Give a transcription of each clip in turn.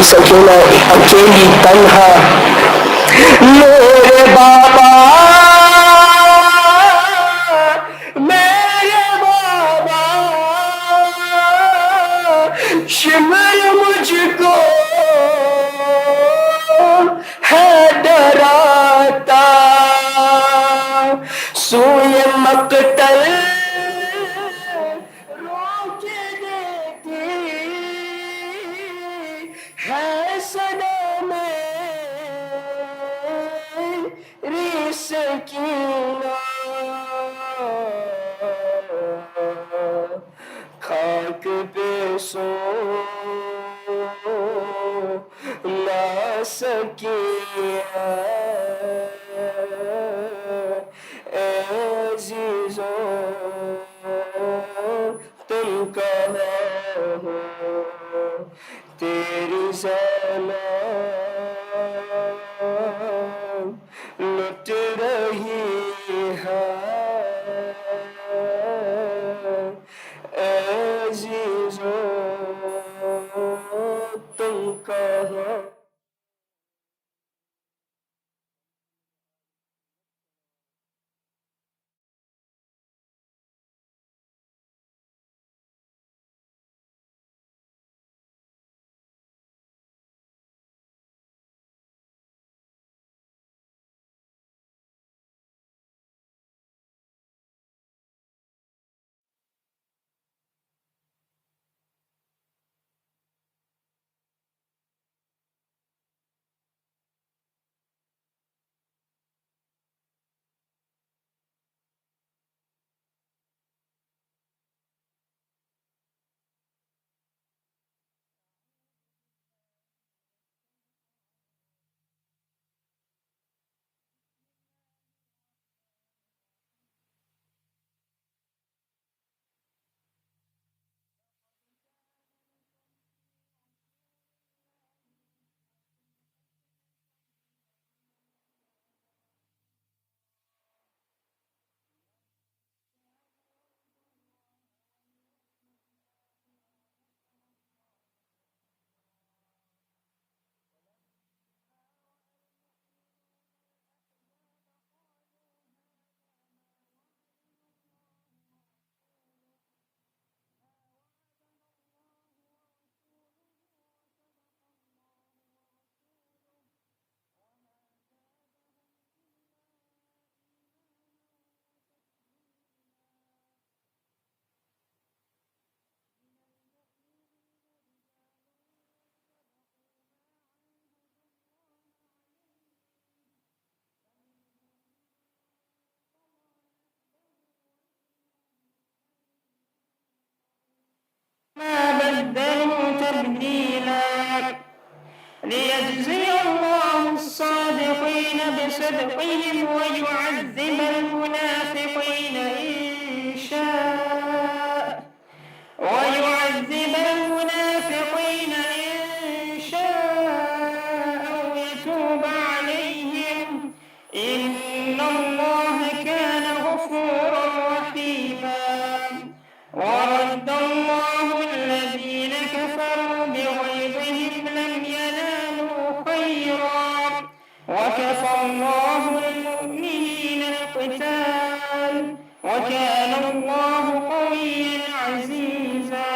سکینہ اکیلی تنہا میرے بابا میرے بابا شمر مجھ کو ہے ڈراتا سوئے مقتل روکے دیتی ہے صدا میری سکینہ خاک پہ سو نہ سکی اے عزیزو تم کہاں ہو تیری زمین لٹ رہی ہے اے عزیزو تم کہاں ليجزي الله الصادقين بصدقهم ويعذب المنافقين إن شاء أو يتوب عليهم إن الله كان غفورا رحيما ورد الله الذين كفروا بغيظهم لم ينالوا خيرا وكفى الله المؤمنين القتال وكان الله قويا عزيزا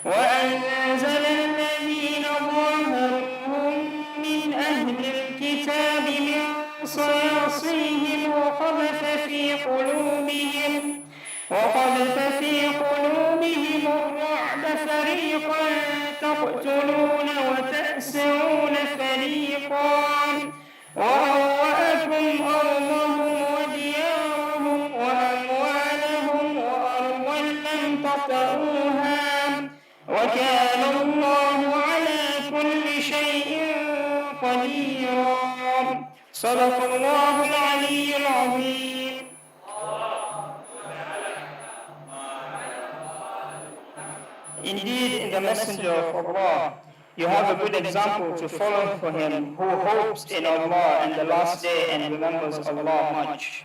وأنزل الذين ظاهروهم من أهل الكتاب من صياصيهم وقذف في قلوبهم الرعب فريقا تقتلون وتأسرون فريقا وأورثكم أرضهم وديارهم وأموالهم وأرضا لم تطئوها وكان الله على كل شيء قديرا صدق الله العلي العظيم. Indeed, in the Messenger of Allah, you have a good example to follow for him who hopes in Allah and the last day and remembers Allah much.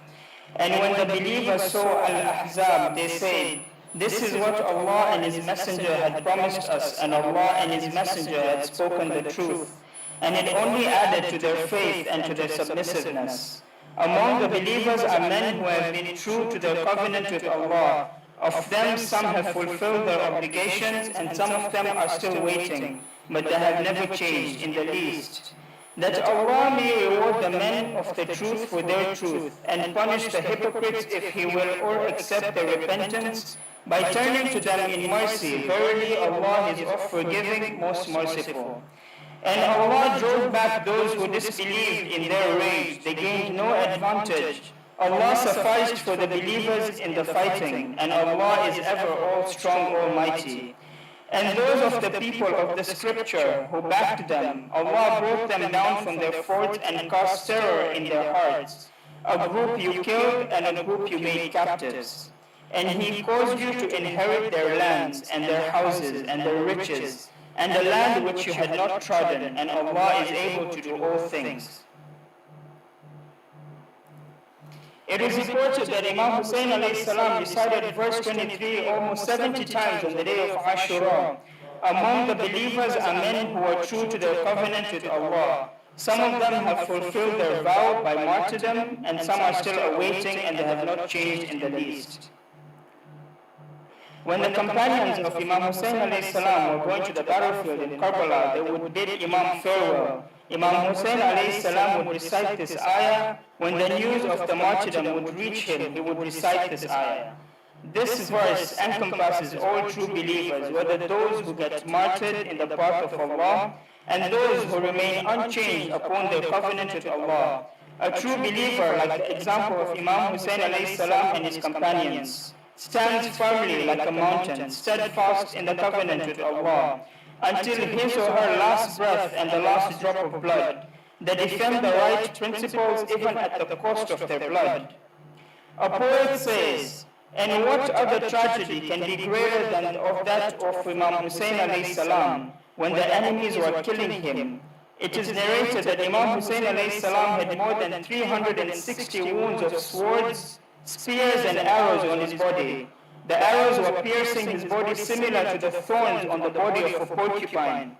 And when the believers saw Al-Ahzab, they said, This is what Allah and His Messenger had promised us, and Allah and His Messenger had spoken the truth, and it only added to their faith and to their submissiveness. Among the believers are men who have been true to their covenant with Allah. Of them, some have fulfilled their obligations, and some of them are still waiting, but they have never changed in the least. That Allah may reward the men of the truth for their truth, and punish the hypocrites if He will, or accept their repentance by turning to them in mercy. Verily, Allah is oft forgiving, most merciful. And Allah drove back those who disbelieved in their rage. They gained no advantage. Allah sufficed for the believers in the fighting, and Allah is ever all strong, almighty. And those of the people of the scripture who backed them, Allah brought them down from their fort and cast terror in their hearts. A group you killed and a group you made captives. And He caused you to inherit their lands and their houses and their riches, and the land which you had not trodden, and Allah is able to do all things. It is reported that Imam Hussein alayhi salam recited verse 23 almost 70 times on the day of Ashura. Among the believers are men who are true to their covenant with Allah. Some of them have fulfilled their vow by martyrdom, and some are still awaiting, and they have not changed in the least. When the companions of Imam Hussein alayhi salam were going to the battlefield in Karbala, they would bid Imam farewell. Imam Hussein alayhi salam would recite this ayah. When the news of the martyrdom would reach him, he would recite this ayah. This verse encompasses all true believers, whether those who get martyred in the path of Allah and those who remain unchanged upon their covenant with Allah. A true believer, like the example of Imam Hussein alayhi salam and his companions, stands firmly like a mountain, steadfast in the covenant with Allah, until his or her last breath and the last drop of blood. They defend the right principles even at the cost of their blood. A poet says, and what other tragedy can be greater than of that of Imam Hussein alayhi salam when the enemies were killing him? It is narrated that Imam Hussein alayhi salam had more than 360 wounds of swords, spears and arrows on his body. The arrows were piercing his body similar to the thorns on the body of a porcupine.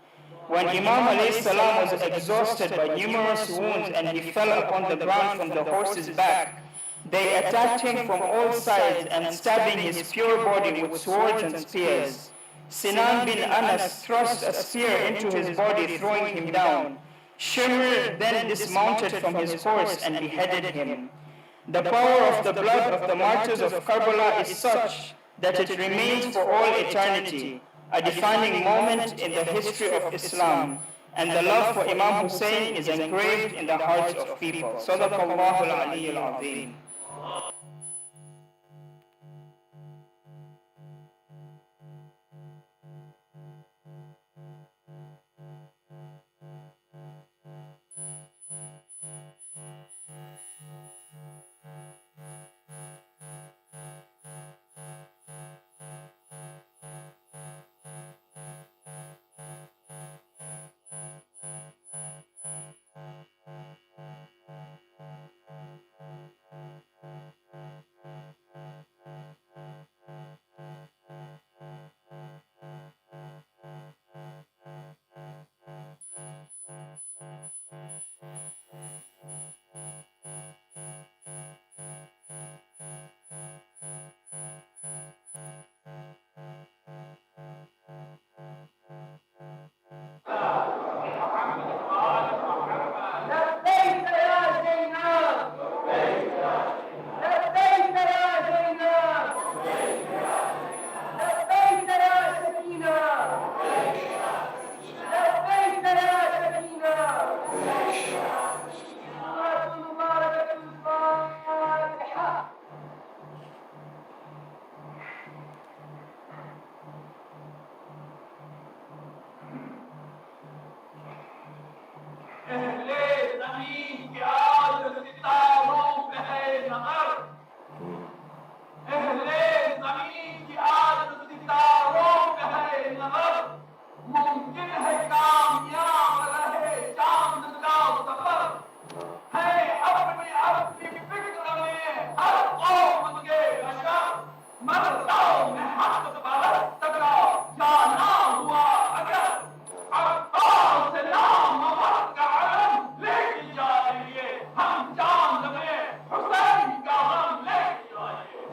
When Imam alayhi salam was exhausted by numerous wounds and he fell upon the ground from the horse's back, they attacked him from all sides and stabbing his pure body with swords and spears. Sinan bin Anas thrust a spear into his body, throwing him down. Shimr then dismounted from his horse and beheaded him. The power of the blood of the martyrs of Karbala is such that it remains for all eternity, a defining moment in the history of Islam, and the love for Imam Hussein is engraved in the hearts of people. Sadaqallahu al-Ali al-Azim.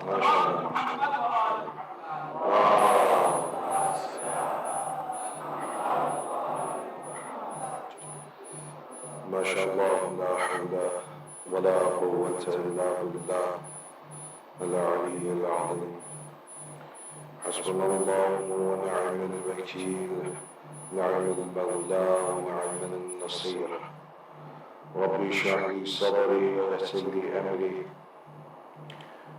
ما شاء الله. ما شاء الله. لا حول ولا قوة إلا بالله العلي العظيم. حسبنا الله ونعم الوكيل، نعم المولى ونعم النصير. ربي اشرح لي صدري ويسر لي أمري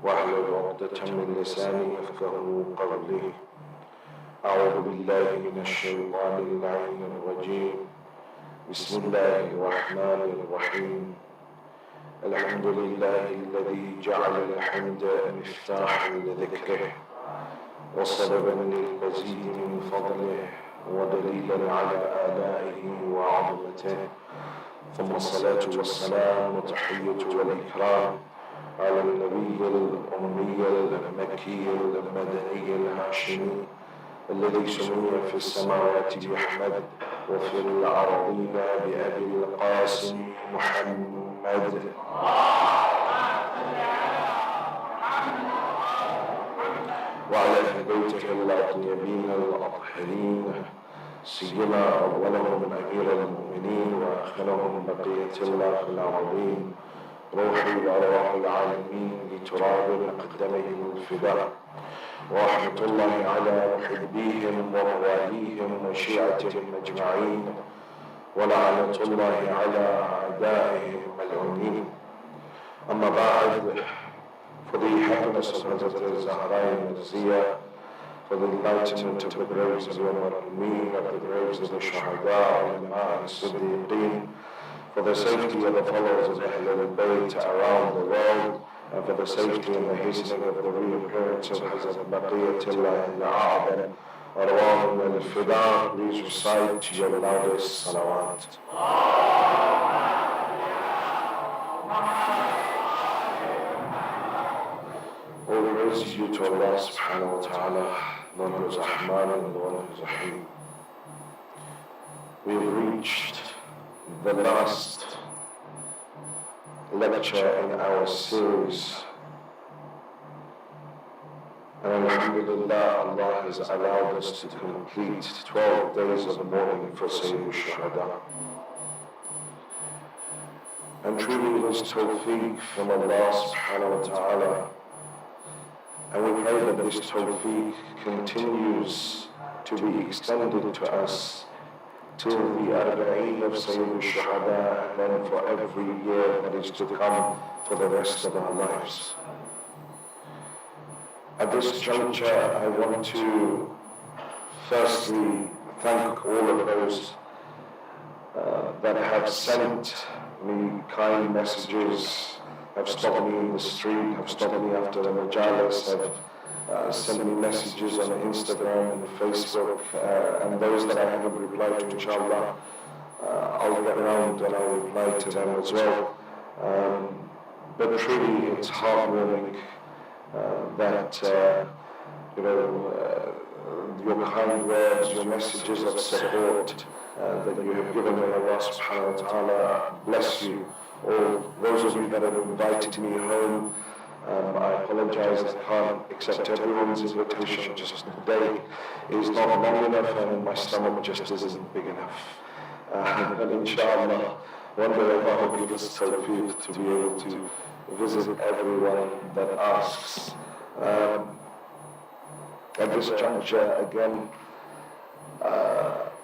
واحلل عقدة من لساني يفقهوا قولي. أعوذ بالله من الشيطان اللعين الرجيم. بسم الله الرحمن الرحيم. الحمد لله الذي جعل الحمد مفتاحا لذكره وسببا للمزيد من فضله ودليلا على آلائه وعظمته. ثم الصلاة والسلام والتحية والإكرام على النبي الأمي المكي المدني الهاشمي الذي سمي في السماوات بأحمد وفي الأرضين بأبي القاسم محمد. وعلى أهل بيته الأطيبين الأطهرين، سيما أولهم أمير المؤمنين وآخرهم بقية الله في الأرضين، روحي وأرواح العالمين لتراب أقدمهم الفداء. ورحمة الله على محبيهم ومواليهم وشيعتهم أجمعين، ولعنة الله على أعدائهم الملعونين. أما بعد، for the happiness of Hazrat Zahra Mirziya, for the enlightenment of the graves of the Muharram, of the graves of the Shahada, Ulama and Siddiqeen, for the safety of the followers of Ahlul Bayt around the world, and for the safety and the hastening of the reappearance of Hazrat Baqiyatullah al-A'adam, Arwahum al-Fida, please recite your loudest salawat. All praise is due to Allah subhanahu wa ta'ala, the one who is Rahman and the one who is Rahim. We have reached the last lecture in our series, and alhamdulillah, Allah has allowed us to complete 12 days of mourning for Sayyid al-Shuhada. And truly it is tawfiq from Allah subhanahu wa ta'ala, and we pray that this tawfiq continues to be extended to us till the Arba'een of Sayyid al-Shuhada, and then for every year that is to come for the rest of our lives. At this juncture, I want to firstly thank all of those that have sent me kind messages, have stopped me in the street, have stopped me after the Majlis, have sent me messages on Instagram and Facebook, and those that I haven't replied to, inshallah, I'll get around and I'll reply to them as well. But truly, it's heartwarming that your kind words, your messages of support that you have given me, Allah subhanahu wa ta'ala bless you. Or those of you that have invited me home, I apologize, I can't accept everyone's invitation. Just the day is not long enough and my stomach just isn't big enough. But inshallah, one day Allah will give us tawfiq to be able to visit everyone that asks. At this juncture, again,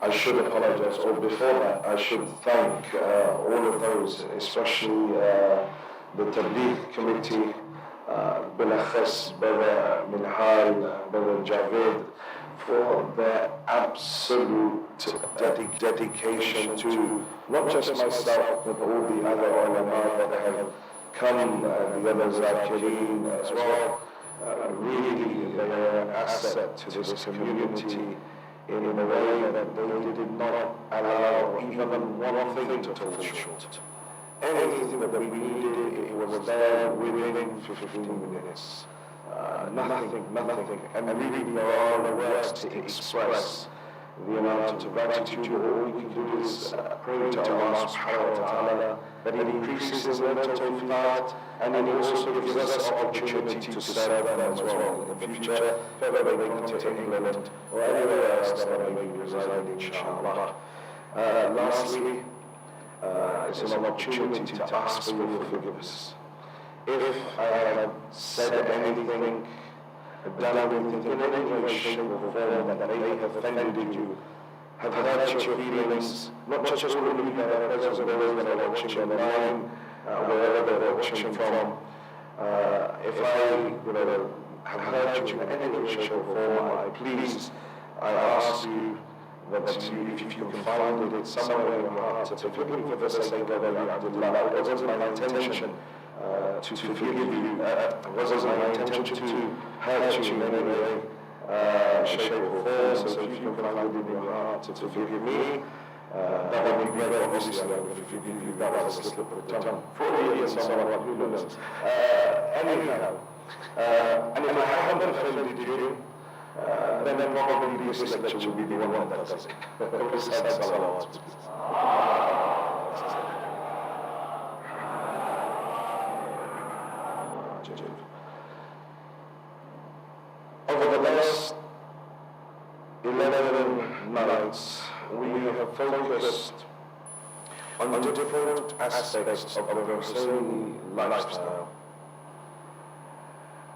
I should apologize, or before that, I should thank all of those, especially the Tabligh committee, Bilakhas, Brother Minhal, Brother Javed, for their absolute dedication to not just myself, but all the other ulama that have come, the other Zakireen as well. Really, they are an asset to this community in a way that they did not allow even one thing to fall short. Anything that we needed, it was there within 15 minutes. Nothing. And really, there are the words to express the amount of gratitude. All we can do is pray to Allah subhanahu wa ta'ala that He increases their tawfiqat and He also gives us opportunity to serve them as well in the future, whether they come to England or anywhere else that I may be residing, inshallah. Lastly, it's an opportunity to ask for your forgiveness. If I have said anything, done anything in any way, shape or form that may have offended you, have hurt your feelings, not just all of you that are present, but those that are watching online, wherever they're watching from, if I have hurt you in any way, shape or form, I ask you that if you can find it somewhere in your heart to forgive me for the sake of Allah. It wasn't my intention to forgive you. It wasn't my intention to hurt you in any way, shape or form. So if you can find it in your heart to forgive me, that would be great. Obviously, I would forgive you. That was a slip of the tongue. For you and someone who knows. Anyhow, and if I haven't offended you, then probably this lecture will be the one that does it. Over the last 11 nights, we have focused on different aspects of the Husseini lifestyle.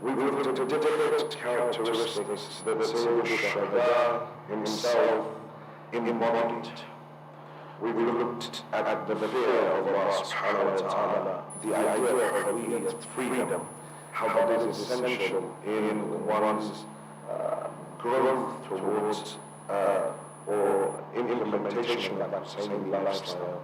We've looked at different characteristics that Sayyid al-Shuhada himself embodied. We've looked at the fear of Allah subhanahu wa ta'ala, the idea of hurriyat, freedom, how that is essential in one's growth towards or implementation of that Husseini lifestyle.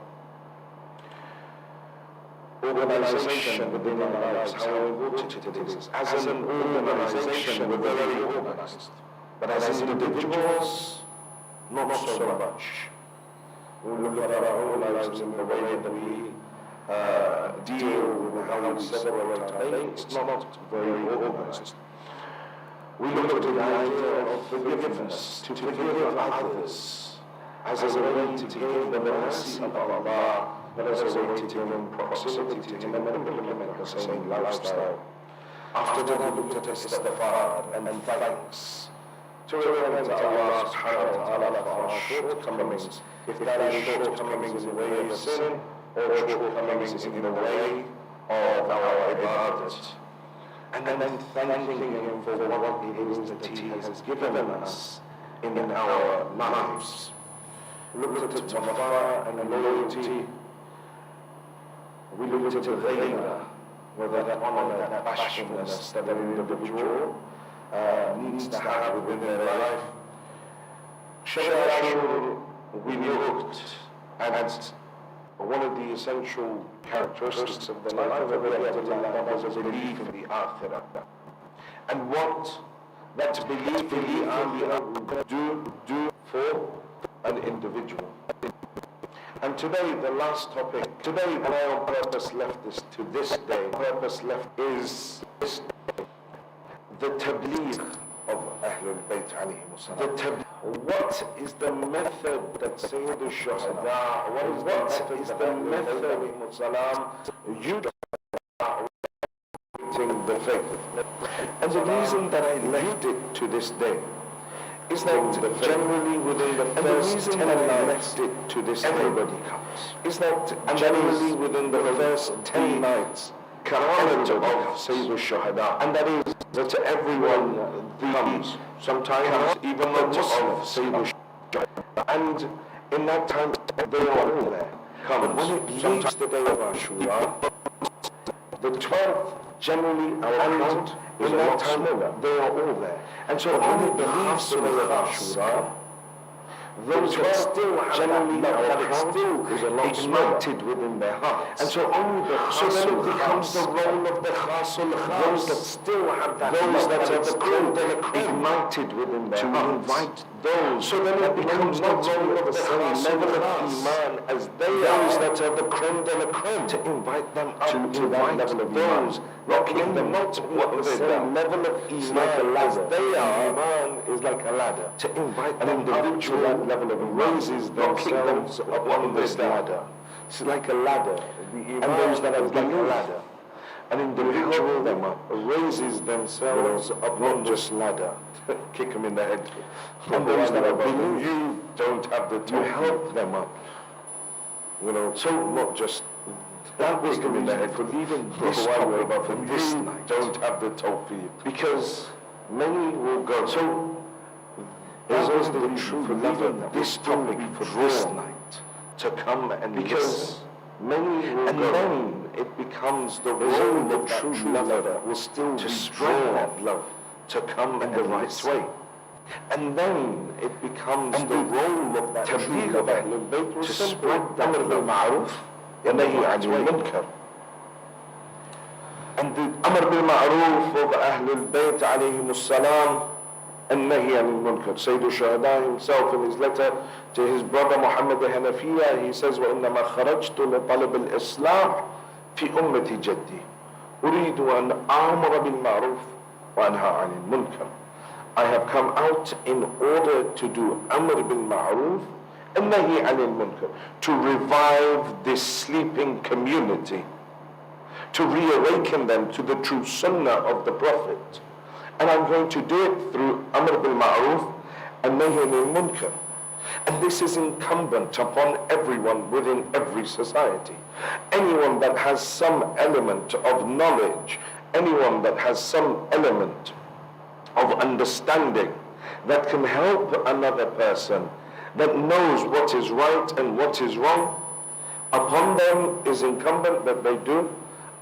Organization within our lives, how important it is. As an organization, we're very organized. But as individuals, not so much. We look at our own lives in the way that we deal with how we separate our things, it's not very organized. We look at the idea of forgiveness, to forgive others, as a way to gain the mercy of Allah, but as a way to gain proximity to Him and implement the same lifestyle. After that, we looked at istighfar and thanks, to repent to Allah subhanahu wa ta'ala for our shortcomings, if that is shortcomings in the way of sin, or shortcomings in the way of our ibadat. And then thanking Him for what it is that He has given us in our lives. Looked at wafa and loyalty. We looked at ghayra, whether that honor, that bashfulness that an individual needs to have within their life. We looked at one of the essential characteristics of the life of Allah was a belief in the akhirah. And what that belief in the akhirah do for an individual. And today, the last topic, today why on purpose left this to this day, purpose left is the tabligh of Ahlul Bayt alayhim salam. What is the method that Sayyid al-Shuhada, what is the method used in the faith? And the reason that I left it to this day is that generally within the first 10 nights to this everybody comes. Is that generally within the first 10 nights Karamat of Sayyid al-Shuhada, and that is that everyone comes, sometimes even the Muslim Sayyid al-Shuhada, and in that time they are all there. Come, when it leaves the day of Ashura, the 12th, generally our count is a lot smaller. They are all there. And so when it leaves the day of Ashura, those that still generally our count is a lot ignited within their hearts. And so only the then it becomes the role of the khasul, those that still have that, those that are the creme ignited within their hearts, to invite those. So then it becomes not only of the same level of iman as they are, that are the creme de la creme, to invite them up to that level of those, not kick them, not what the same level of iman as they are. Iman is like a ladder. To invite them up to that level of raises themselves up on this ladder. It's like a ladder. And those that are like a ladder. An individual them up, raises themselves up, not just ladder, kick them in the head. And those that are below you don't have the time. You help them up. So not just that was them in the head, but even this topic from this night don't have the tawfiq. Because many will go. So there's also the true lover this topic for this night to come and because many will go. Then it becomes the role of true lover will still to spread that love to come in the right way. And then it becomes the role of that true lover to spread that ma'ruf and nahi anil munkar. And the amr bil ma'ruf of Ahlul Bayt alayhim as-salam and nahi anil munkar. Sayyid al-Shuhada himself in his letter to his brother Muhammad al-Hanafiya, he says, وَإِنَّمَا خَرَجْتُ لِطَلَبِ الْإِصْلَاحِ في أمة جدي أريد أن آمر بالمعروف وأنهى عن المنكر. I have come out in order to do amr bil ma'ruf and nahi anil munkar, to revive this sleeping community, to reawaken them to the true sunnah of the Prophet. And I'm going to do it through amr bil ma'ruf and nahi anil munkar. And this is incumbent upon everyone within every society. Anyone that has some element of knowledge, anyone that has some element of understanding that can help another person, that knows what is right and what is wrong, upon them is incumbent that they do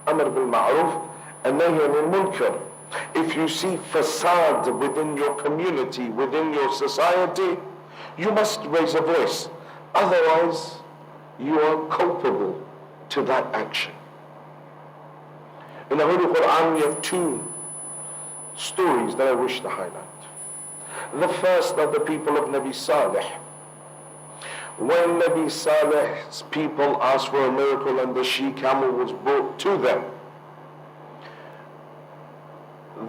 amr bil ma'ruf and nahy anil munkar. If you see fasad within your community, within your society, you must raise a voice. Otherwise, you are culpable to that action. In the Holy Quran, we have two stories that I wish to highlight. The first of the people of Nabi Saleh. When Nabi Saleh's people asked for a miracle and the she-camel was brought to them,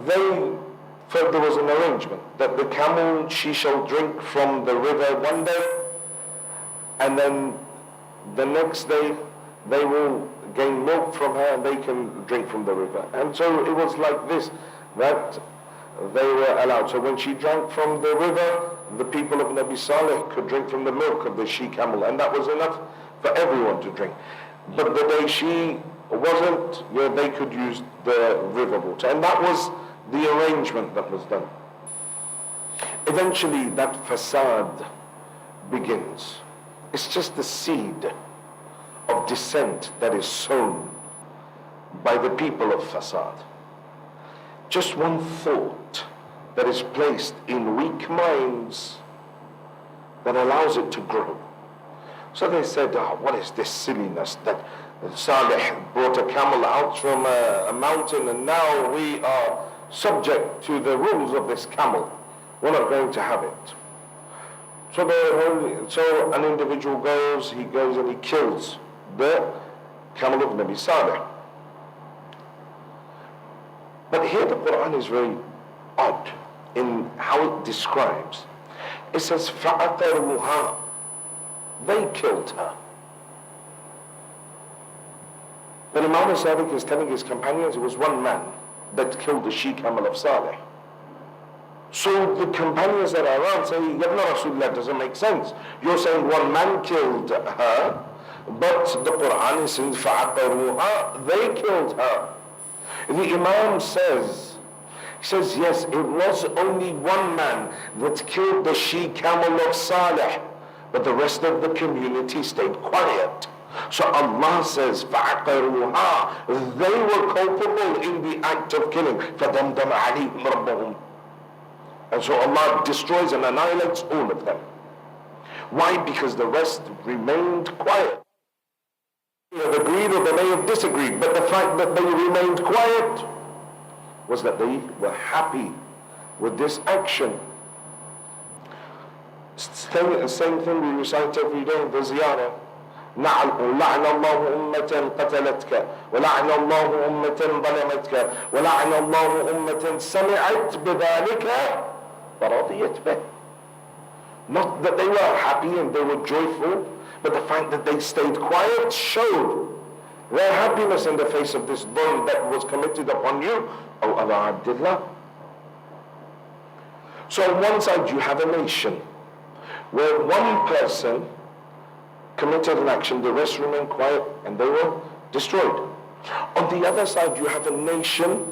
they felt there was an arrangement that the camel, she shall drink from the river one day, and then the next day they will gain milk from her and they can drink from the river. And so it was like this, that they were allowed. So when she drank from the river, the people of Nabi Saleh could drink from the milk of the she-camel, and that was enough for everyone to drink. But the day she wasn't, they could use the river water. And that was the arrangement that was done. Eventually that fasad begins. It's just the seed of dissent that is sown by the people of fasad. Just one thought that is placed in weak minds that allows it to grow. So they said, what is this silliness that Saleh brought a camel out from a mountain and now we are subject to the rules of this camel. We're not going to have it. So an individual goes and he kills the camel of Nabi Saleh. But here the Quran is very odd in how it describes. It says, فَعَقَرُوهَا, they killed her. But Imam Sadiq is telling his companions it was one man that killed the she-camel of Saleh. So the companions that are around say, Yabna Rasulullah, doesn't make sense. You're saying one man killed her, but the Quran is saying, فَعَقَرُوهَا, they killed her. The Imam says, yes, it was only one man that killed the she-camel of Saleh, but the rest of the community stayed quiet. So Allah says, فَعَقَرُوهَا, they were culpable in the act of killing. فَدَمْدَمَ عَلَيْهِمْ رَبَّهُمْ. And so Allah destroys and annihilates all of them. Why? Because the rest remained quiet. They have agreed or they may have disagreed, but the fact that they remained quiet was that they were happy with this action. Same thing we recite every day in the ziyarah. لعن الله أمة قتلتك ولعن الله أمة ظلمتك ولعن الله أمة سمعت بذلك فرضيت به. Not that they were happy and they were joyful, but the fact that they stayed quiet showed their happiness in the face of this dhulm that was committed upon you, O Aba Abdullah. So on one side you have a nation where one person committed an action, the rest remained quiet and they were destroyed. On the other side you have a nation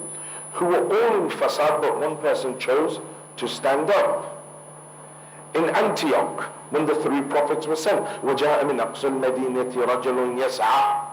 who were all in fasad, but one person chose to stand up. In Antioch, when the three prophets were sent, وَجَاءَ مِنْ أَقْصَى الْمَدِينَةِ رَجُلٌ يَسْعَى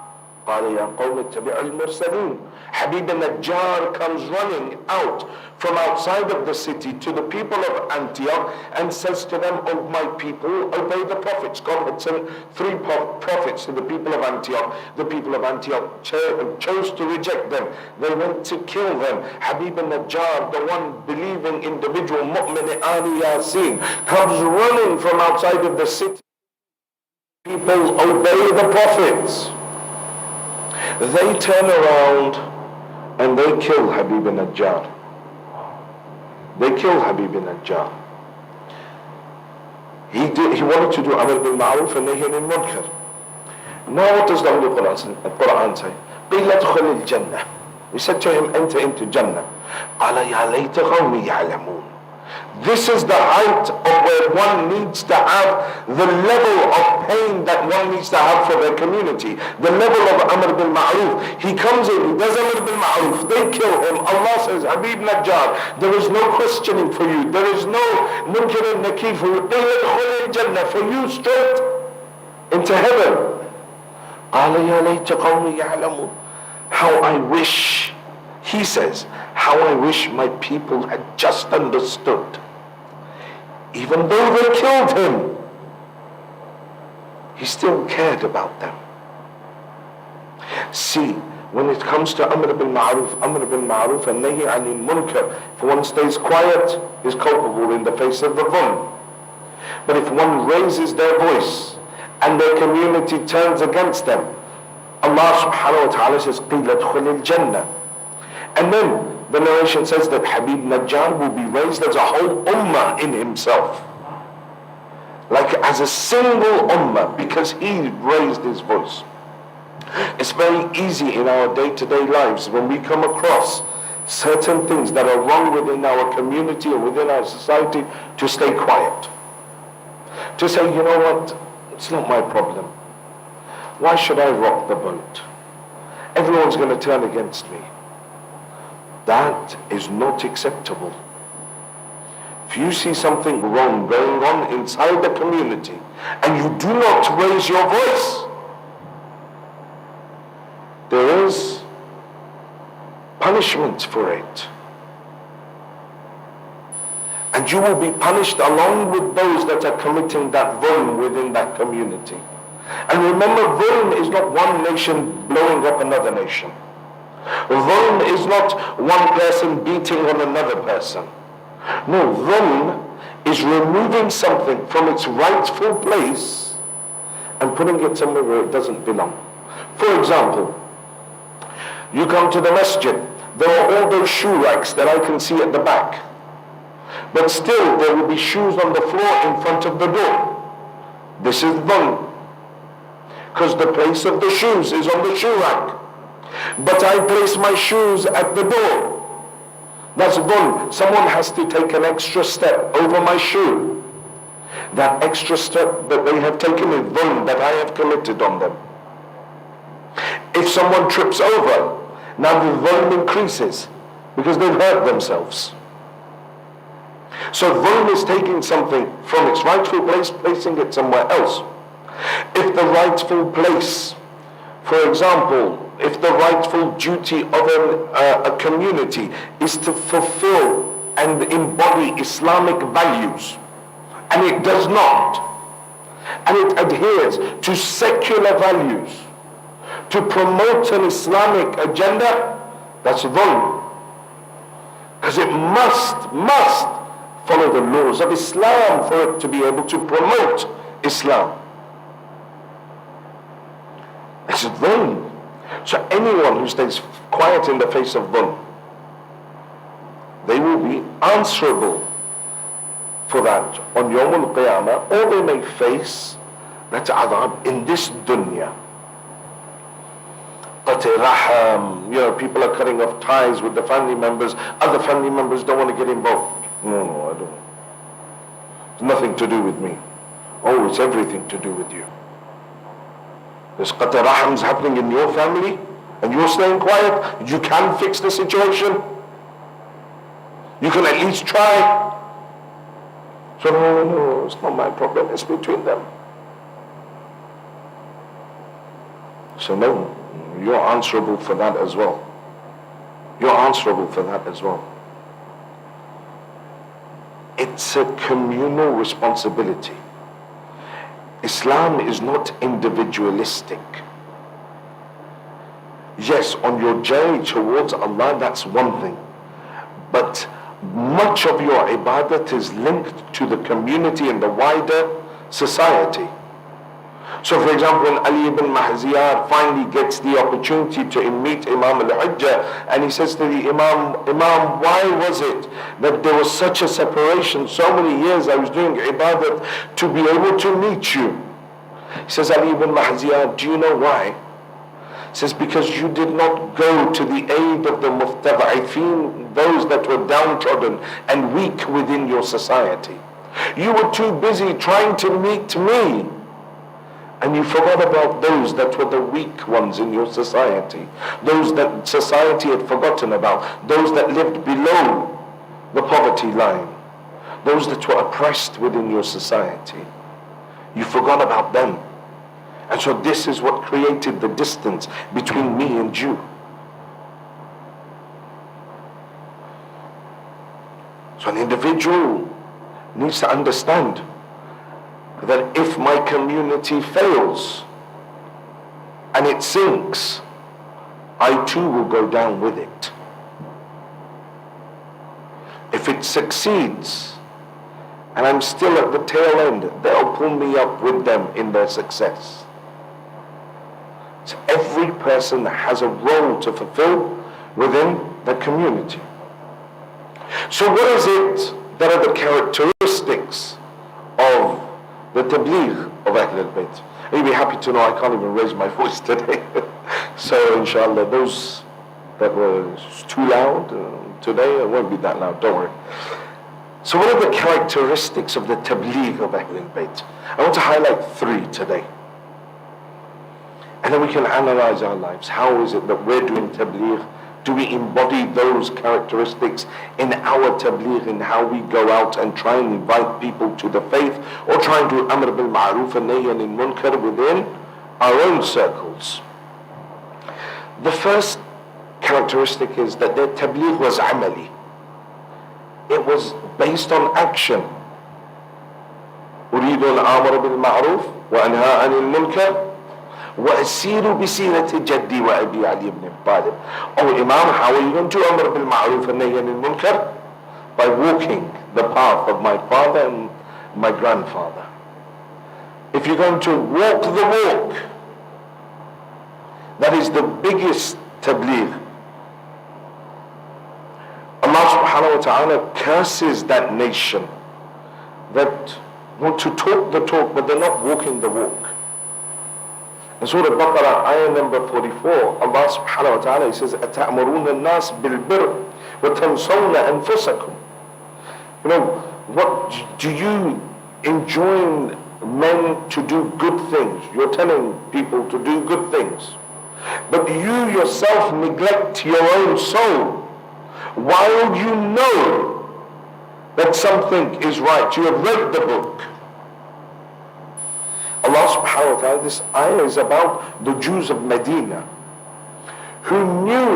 قَالَ يَا قَوْمِ اتَّبِعُوا الْمُرْسَلِينَ. Habib al-Najjar comes running out from outside of the city to the people of Antioch and says to them, "O my people, obey the prophets." God had sent three prophets to the people of Antioch. The people of Antioch chose to reject them. They went to kill them. Habib al-Najjar, the one believing individual, Mu'min Ali Yasin, comes running from outside of the city. People obey the prophets. They turn around and they kill Habib al-Najjar. They kill Habib al-Najjar. He wanted to do Amr bil Ma'ruf and Nahy anil Munkar. Now what does the Holy Quran say? قِيلَ ادْخُلِ الْجَنَّةِ. We said to him, enter into Jannah. قَالَ يَا لَيْتَ قَوْمِي يَعْلَمُونَ. This is the height of where one needs to have the level of pain that one needs to have for their community. The level of Amr bil Ma'ruf. He comes in, he does Amr bil Ma'ruf, they kill him. Allah says, Habib Najjar, there is no questioning for you. There is no Munkar and Nakir for you. Jannah for you straight into heaven. قَالَ يَا لَيْتَ قَوْمِي يَعْلَمُونَ. How I wish, he says, how I wish my people had just understood. Even though they killed him, he still cared about them. See, when it comes to Amr bil Ma'ruf and Nahy anil Munkar, if one stays quiet, is culpable in the face of the dhulm. But if one raises their voice and their community turns against them, Allah subhanahu wa ta'ala says, قِيلَ ادْخُلِ الْجَنَّةِ. And then the narration says that Habib Najjar will be raised as a whole ummah in himself. Like as a single ummah, because he raised his voice. It's very easy in our day-to-day lives when we come across certain things that are wrong within our community or within our society to stay quiet. To say, you know what, it's not my problem. Why should I rock the boat? Everyone's going to turn against me. That is not acceptable. If you see something wrong going on inside the community and you do not raise your voice, there is punishment for it. And you will be punished along with those that are committing that dhulm within that community. And remember, dhulm is not one nation blowing up another nation. Dhulm is not one person beating on another person. No, dhulm is removing something from its rightful place and putting it somewhere where it doesn't belong. For example, you come to the masjid, there are all those shoe racks that I can see at the back. But still there will be shoes on the floor in front of the door. This is dhulm. Because the place of the shoes is on the shoe rack. But I place my shoes at the door. That's dhulm. Someone has to take an extra step over my shoe. That extra step that they have taken is dhulm that I have committed on them. If someone trips over, now the dhulm increases because they've hurt themselves. So dhulm is taking something from its rightful place, placing it somewhere else. If the rightful place, for example, if the rightful duty of a community is to fulfill and embody Islamic values, and it does not, and it adheres to secular values, to promote an Islamic agenda, that's dhulm. Because it must follow the laws of Islam for it to be able to promote Islam. It's dhulm. So anyone who stays quiet in the face of dhulm, they will be answerable for that on Yawm al-Qiyamah, or they may face that adhab in this dunya. Raham, people are cutting off ties with the family members. Other family members don't want to get involved. No, I don't. It's nothing to do with me. Oh, it's everything to do with you. There's qat'a rahams happening in your family, and you're staying quiet. You can fix the situation. You can at least try. So no, it's not my problem. It's between them. So no, you're answerable for that as well. You're answerable for that as well. It's a communal responsibility. Islam is not individualistic. Yes, on your journey towards Allah, that's one thing. But much of your ibadat is linked to the community and the wider society. So for example, when Ali ibn Mahziyar finally gets the opportunity to meet Imam al-Hujjah, and he says to the Imam, why was it that there was such a separation? So many years I was doing ibadat to be able to meet you. He says, Ali ibn Mahziyar, do you know why? He says, because you did not go to the aid of the muftada'ifin, those that were downtrodden and weak within your society. You were too busy trying to meet me, and you forgot about those that were the weak ones in your society, those that society had forgotten about, those that lived below the poverty line, those that were oppressed within your society. You forgot about them. And so this is what created the distance between me and you. So an individual needs to understand that if my community fails and it sinks, I too will go down with it. If it succeeds and I'm still at the tail end, they'll pull me up with them in their success. So every person has a role to fulfill within the community. So what is it that are the characteristics of the tabligh of Ahl al-Bayt? You'll be happy to know I can't even raise my voice today. So inshallah, those that were too loud today, it won't be that loud, don't worry. So what are the characteristics of the tabligh of Ahl al-Bayt? I want to highlight 3 today. And then we can analyze our lives. How is it that we're doing tabligh? Do we embody those characteristics in our tabligh, in how we go out and try and invite people to the faith, or try and do amr bil ma'roof and nahy anil munkar within our own circles? The first characteristic is that their tabligh was amali. It was based on action. أريد الأمر بالمعروف وأنهى عن المنكر وأسير بسيرة جدي وأبي علي بن طالب. Oh Imam, how are you going to amr bil ma'roof and nahy anil munkar? By walking the path of my father and my grandfather. If you're going to walk the walk, that is the biggest tabligh. Allah subhanahu wa ta'ala curses that nation that want to talk the talk but they're not walking the walk. In Surah Baqarah, ayah number 44, Allah subhanahu wa ta'ala, He says, أَتَأْمُرُونَ النَّاسِ بِالْبِرِّ وَتَنْسَوْنَ أَنفُسَكُمْ. What do you enjoin men to do good things? You're telling people to do good things, but you yourself neglect your own soul while you know that something is right. You have read the book. Allah subhanahu wa ta'ala, this ayah is about the Jews of Medina who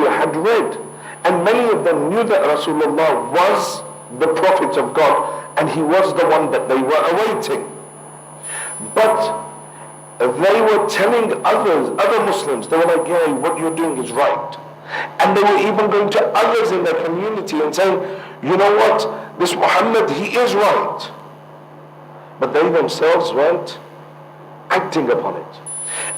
had read, and many of them knew that Rasulullah was the Prophet of God and he was the one that they were awaiting. But they were telling other Muslims, they were like, yeah, what you're doing is right. And they were even going to others in their community and saying, you know what, this Muhammad, he is right. But they themselves weren't acting upon it.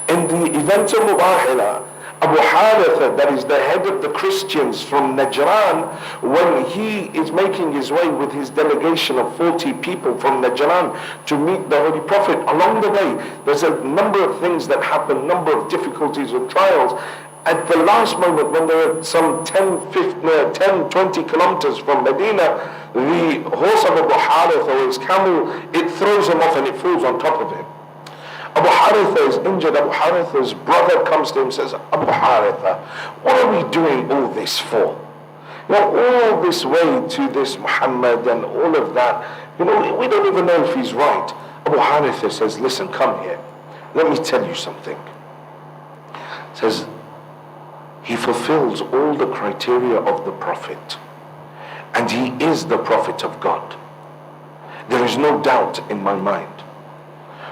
In the event of Mubahila, Abu Haritha, that is the head of the Christians from Najran, when he is making his way with his delegation of 40 people from Najran to meet the Holy Prophet, along the way, there's a number of things that happen, number of difficulties and trials. At the last moment, when they're some 10, 20 kilometers from Medina, the horse of Abu Haritha, or his camel, it throws him off and it falls on top of him. Abu Haritha is injured. Abu Haritha's brother comes to him and says, Abu Haritha, what are we doing all this for? You know, all this way to this Muhammad and all of that, you know, we don't even know if he's right. Abu Haritha says, listen, come here. Let me tell you something. Says, he fulfills all the criteria of the Prophet. And he is the Prophet of God. There is no doubt in my mind.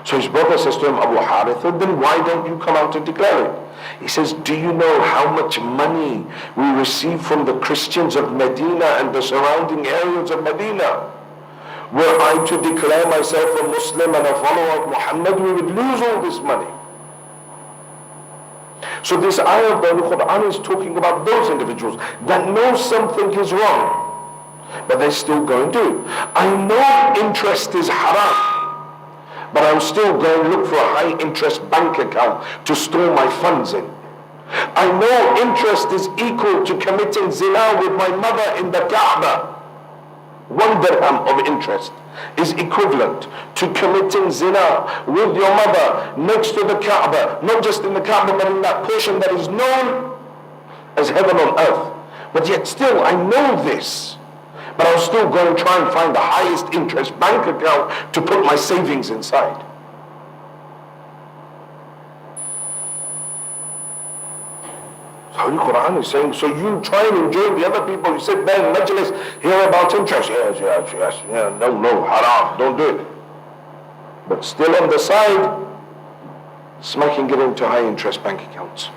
So his brother says to him, Abu Haritha, then why don't you come out and declare it? He says, do you know how much money we receive from the Christians of Medina and the surrounding areas of Medina? Were I to declare myself a Muslim and a follower of Muhammad, we would lose all this money. So this ayah of the Quran is talking about those individuals that know something is wrong, but they still go and do it. I know interest is haram, but I'm still going to look for a high interest bank account to store my funds in. I know interest is equal to committing zina with my mother in the Kaaba. 1 dirham of interest is equivalent to committing zina with your mother next to the Kaaba, not just in the Kaaba, but in that portion that is known as heaven on earth. But yet still, I know this. But I'll still go and try and find the highest interest bank account to put my savings inside. So the Quran is saying, so you try and enjoy the other people, you sit there in Majlis, hear about interest. Yes, no, haram, don't do it. But still on the side, smacking it into high interest bank accounts.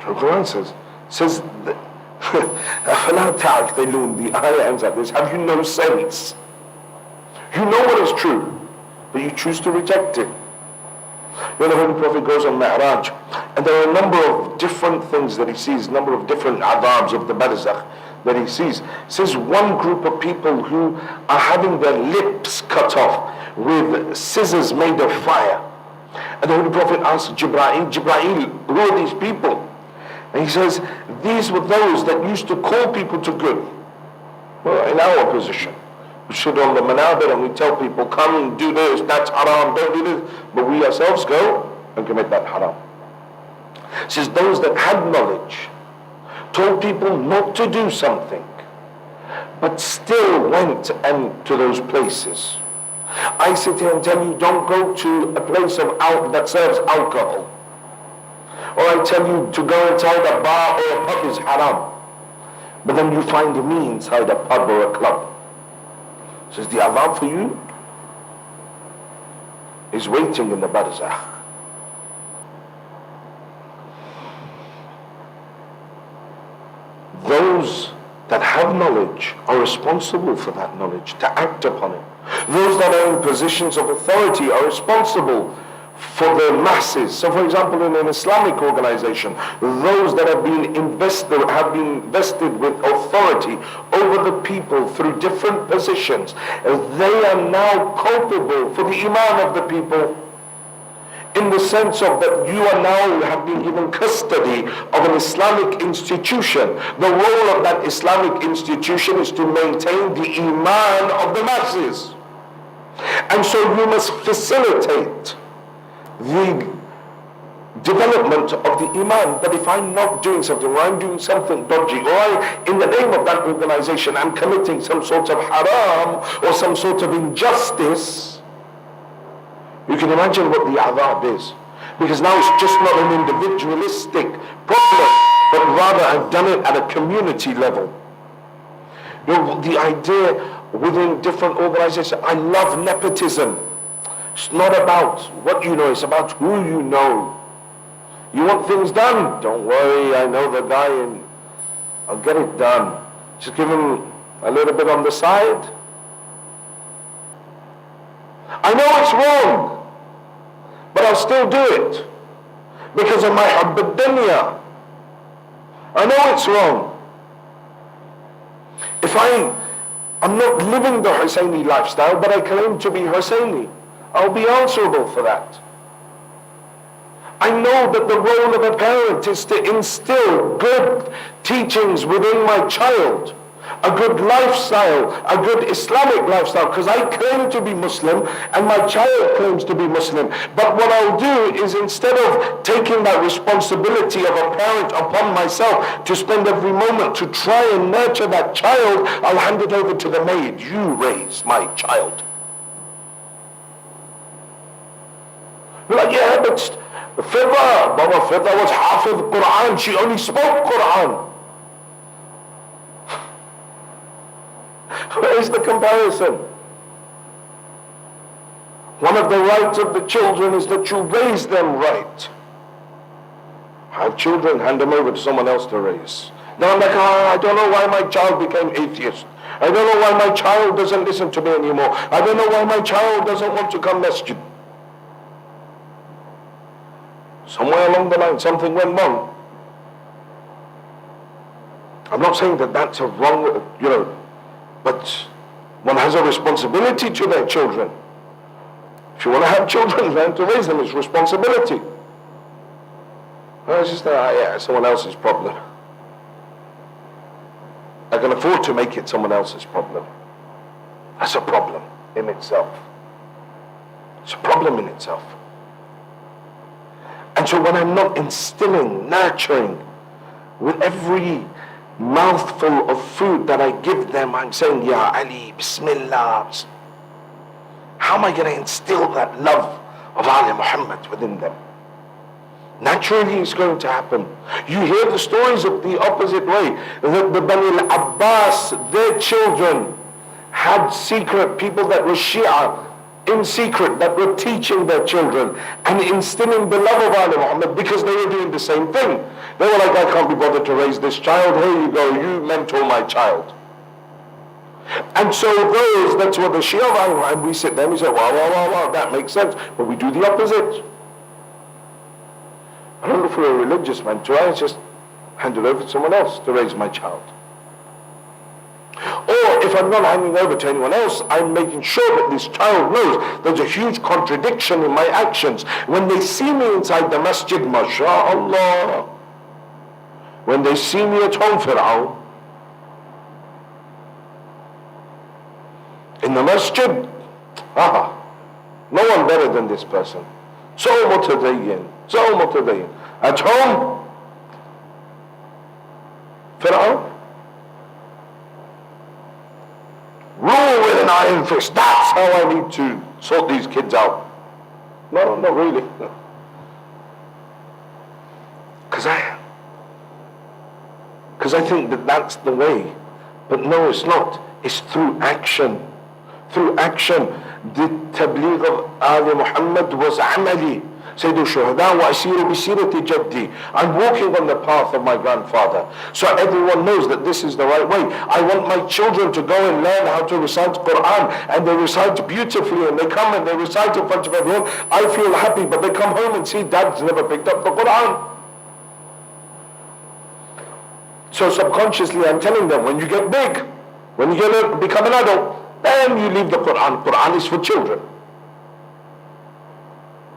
So the Quran says that أَفَلَا تَعْقِلُونَ, the ayah ends like this. Have you no sense? You know what is true, but you choose to reject it. When the Holy Prophet goes on Mi'raj, and there are a number of different things that he sees, a number of different adabs of the barzakh that he sees. It says one group of people who are having their lips cut off with scissors made of fire. And the Holy Prophet asks Jibreel, who are these people? And he says, these were those that used to call people to good. Well, in our position, we sit on the manabir and we tell people, come and do this, that's haram, don't do this. But we ourselves go and commit that haram. It says those that had knowledge told people not to do something, but still went and to those places. I sit here and tell you, don't go to a place that serves alcohol. Or I tell you to go inside a bar or a pub is haram. But then you find me inside a pub or a club. Says the adab for you is waiting in the barzakh. Those that have knowledge are responsible for that knowledge, to act upon it. Those that are in positions of authority are responsible for the masses. So for example, in an Islamic organization, those that have been invested with authority over the people through different positions, they are now culpable for the iman of the people, in the sense of that you are now have been given custody of an Islamic institution. The role of that Islamic institution is to maintain the iman of the masses. And so you must facilitate the development of the iman. But if I'm not doing something, or I'm doing something dodgy, or I, in the name of that organization, I'm committing some sort of haram or some sort of injustice, you can imagine what the adab is. Because now it's just not an individualistic problem, but rather I've done it at a community level. You know, the idea within different organizations, I love nepotism. It's not about what you know, it's about who you know. You want things done? Don't worry, I know the guy and I'll get it done. Just give him a little bit on the side. I know it's wrong, but I'll still do it because of my hubb ad-dunya. I know it's wrong. If I'm not living the Husseini lifestyle, but I claim to be Husseini, I'll be answerable for that. I know that the role of a parent is to instill good teachings within my child, a good lifestyle, a good Islamic lifestyle, because I claim to be Muslim and my child claims to be Muslim. But what I'll do is, instead of taking that responsibility of a parent upon myself to spend every moment to try and nurture that child, I'll hand it over to the maid. You raise my child. You're like, yeah, but Fidda, Baba Fidda was Hafiz Quran, she only spoke Quran. Where is the comparison? One of the rights of the children is that you raise them right. Have children, hand them over to someone else to raise. Now I'm like, I don't know why my child became atheist. I don't know why my child doesn't listen to me anymore. I don't know why my child doesn't want to come masjid. Somewhere along the line, something went wrong. I'm not saying that that's a wrong, but one has a responsibility to their children. If you want to have children, learn to raise them. It's responsibility. No, it's just someone else's problem. I can afford to make it someone else's problem. That's a problem in itself. It's a problem in itself. And so when I'm not instilling, nurturing, with every mouthful of food that I give them, I'm saying, Ya Ali, Bismillah. How am I going to instill that love of Ali Muhammad within them? Naturally it's going to happen. You hear the stories of the opposite way. That the Bani al-Abbas, their children, had secret people that were Shia, in secret, that were teaching their children and instilling the love of Ali Muhammad, because they were doing the same thing. They were like, I can't be bothered to raise this child. Here you go, you mentor my child. And so that's what the Shia are, and we sit there and we say, wow, that makes sense. But we do the opposite. I don't look for a religious mentor, I just hand it over to someone else to raise my child. Or if I'm not handing over to anyone else, I'm making sure that this child knows there's a huge contradiction in my actions. When they see me inside the masjid, mashallah. When they see me at home, Fir'aun. In the masjid, no one better than this person. So mutadayyin. At home, Fir'aun. Rule with an iron fist. That's how I need to sort these kids out. No, not really. Because I think that that's the way. But no, it's not. It's through action. Through action. The tabligh of Ali Muhammad was amali. Sayyid al-Shuhada wa asiru bi sirati jaddi. I'm walking on the path of my grandfather. So everyone knows that this is the right way. I want my children to go and learn how to recite Quran, and they recite beautifully, and they come and they recite in front of everyone. I feel happy, but they come home and see dad's never picked up the Quran. So subconsciously I'm telling them, when you get big, when you become an adult, then you leave the Quran. Quran is for children.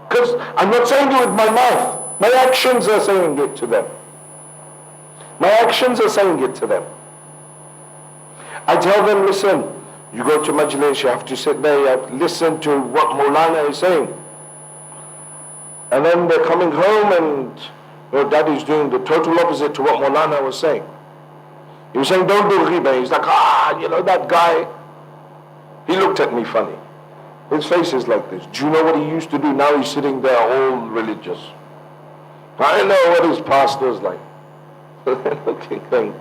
Because I'm not saying it with my mouth. My actions are saying it to them. My actions are saying it to them. I tell them, listen, you go to Majlis, you have to sit there, you have to listen to what Maulana is saying. And then they're coming home and your daddy's doing the total opposite to what Maulana was saying. He was saying, don't do ghibah. He's like, that guy. He looked at me funny. His face is like this. Do you know what he used to do? Now he's sitting there all religious. I know what his pastor's like. Looking thing.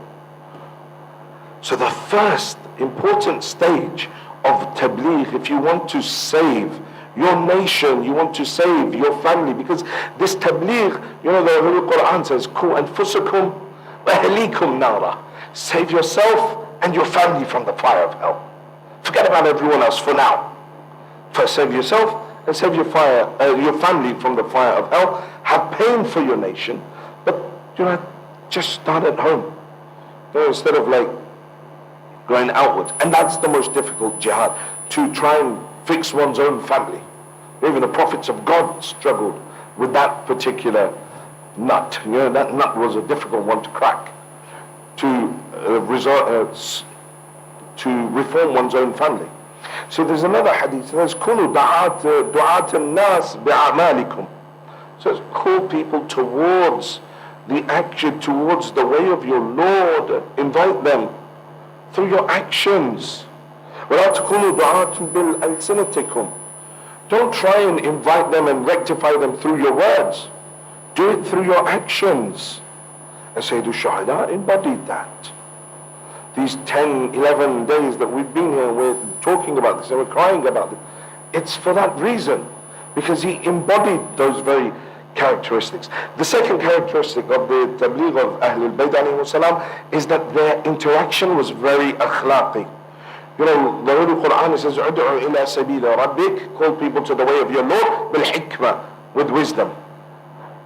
So the first important stage of tabligh, if you want to save your nation, you want to save your family, because this tabligh, the Holy Quran says, Ku anfusakum wa ahlikum nara. Save yourself and your family from the fire of hell. Forget about everyone else for now. First save yourself and save your family from the fire of hell. Have pain for your nation, but just start at home. Instead of going outwards. And that's the most difficult jihad, to try and fix one's own family. Even the prophets of God struggled with that particular nut. That nut was a difficult one to crack, to reform one's own family. So there's another hadith. There's كُلُوا دُعَاةَ النَّاسِ بِأَعْمَالِكُمْ. So it's call people towards the action, towards the way of your Lord. Invite them through your actions. وَلَا تَكُونُوا دُعَاةً بِالْأَلْسِنَتِكُمْ. Don't try and invite them and rectify them through your words. Do it through your actions. And Sayyidul Shuhada embodied that. These 10, 11 days that we've been here, we're talking about this and we're crying about it. It's for that reason, because he embodied those very characteristics. The second characteristic of the tabligh of Ahlul Bayt alayhi salam is that their interaction was very akhlaqi. The Holy Quran says, "Ud'u ila sabila rabbik," call people to the way of your Lord, bil hikmah, with wisdom,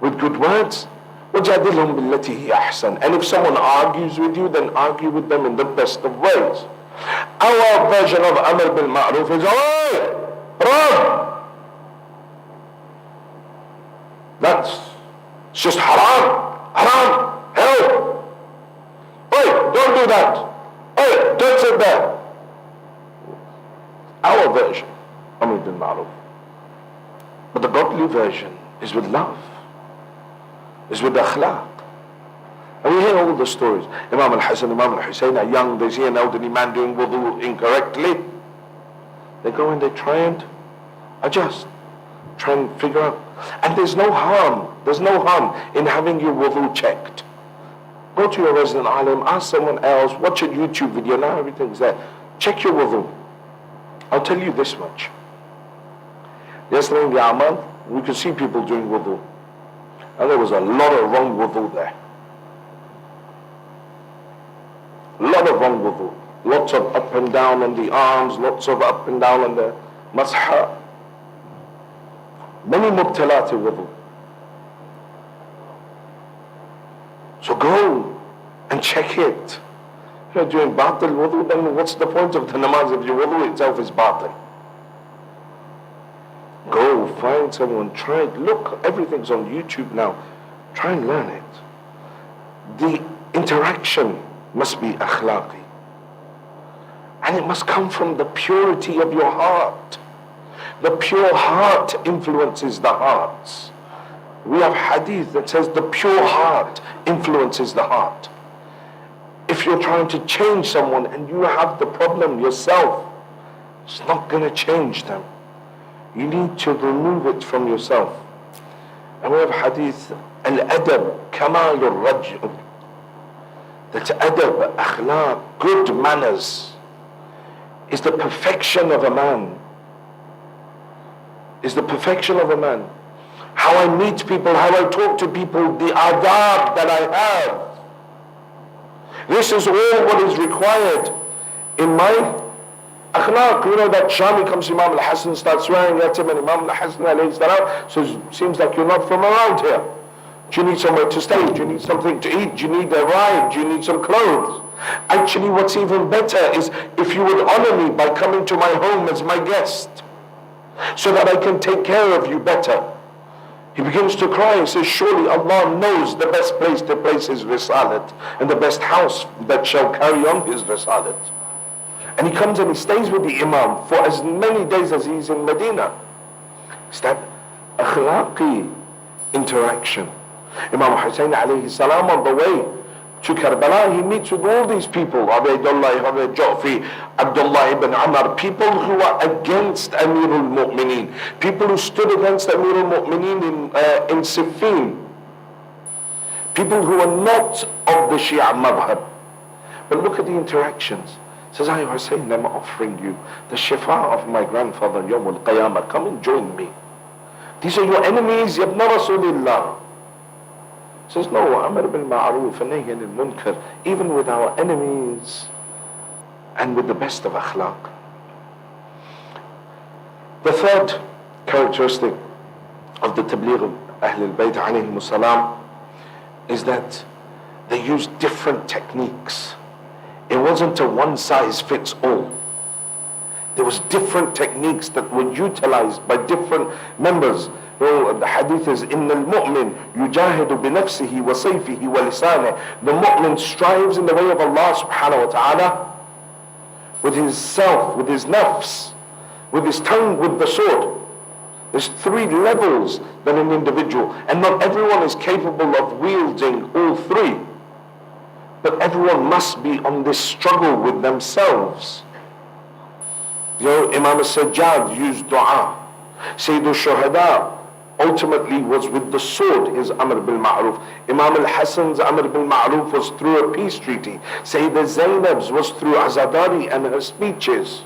with good words. وَجَادِلْهُمْ بِالَّتِي هِيَ أَحْسَنُ. And if someone argues with you, then argue with them in the best of ways. Our version of Amr bil Ma'ruf is, "Oh, Rabb, it's just haram, hell. Hey, don't do that. Hey, don't sit there." Our version, Amr bil Ma'ruf. But the godly version is with love, is with akhlaq. And we hear all the stories. Imam al-Hasan, Imam al-Hussein are young, they see an elderly man doing wudu incorrectly. They go and they try and adjust, try and figure out. And there's no harm in having your wudu checked. Go to your resident alim, ask someone else, watch a YouTube video, now everything's there. Check your wudu. I'll tell you this much. Yesterday in the Amal, we could see people doing wudu. And there was a lot of wrong wudu there. A lot of wrong wudu. Lots of up and down on the arms, lots of up and down on the masha. Many mubtalati wudu. So go and check it. If you're doing batil wudu, then what's the point of the namaz if your wudu itself is batil? Go find someone, try it. Look, everything's on YouTube now. Try and learn it. The interaction must be akhlaqi. And it must come from the purity of your heart. The pure heart influences the hearts. We have hadith that says the pure heart influences the heart. If you're trying to change someone and you have the problem yourself, it's not going to change them. You need to remove it from yourself. And we have hadith, al-adab, kamal al-rajul. That adab, akhlaq, good manners is the perfection of a man. Is the perfection of a man. How I meet people, how I talk to people, the adab that I have. This is all what is required in my akhlaq. That Shami comes to Imam al-Hasan, starts swearing at him, and Imam al-Hasan alayhi salam says, "Seems like you're not from around here. Do you need somewhere to stay? Do you need something to eat? Do you need a ride? Do you need some clothes?" Actually, what's even better is if you would honor me by coming to my home as my guest, so that I can take care of you better. He begins to cry and says, surely Allah knows the best place to place his risalat and the best house that shall carry on his risalat. And he comes and he stays with the Imam for as many days as he's in Medina. It's that akhlaqi interaction. Imam Hussein alayhi salam on the way to Karbala, he meets with all these people, Ubaydullah ibn Ja'fi, Abdullah ibn Umar, people who are against Amirul Mu'mineen, people who stood against Amirul Mu'mineen in Siffin, people who are not of the Shia madhab. But look at the interactions. He says, I Hussein, I'm offering you the shifa of my grandfather, Yawm al-Qiyamah, come and join me. These are your enemies, Yabna Rasulillah. He says, no, Amr bil Ma'ruf and Nahy anil Munkar, even with our enemies, and with the best of akhlaq. The third characteristic of the tabligh of Ahl al-Bayt alayhim salam is that they used different techniques. It wasn't a one size fits all. There was different techniques that were utilized by different members. The hadith is, إِنَّ الْمُؤْمِنِ يُجَاهِدُ بِنَفْسِهِ وَسَيْفِهِ وَلِسَانِهِ. The mu'min strives in the way of Allah subhanahu wa ta'ala with his self, with his nafs, with his tongue, with the sword. There's three levels that an individual, and not everyone is capable of wielding all three. But everyone must be on this struggle with themselves. Imam al-Sajjad used dua. Sayyid al-Shuhada ultimately was with the sword, his Amr bil Ma'ruf. Imam al-Hasan's Amr bil Ma'ruf was through a peace treaty. Sayyid al-Zainab's was through Azadari and her speeches.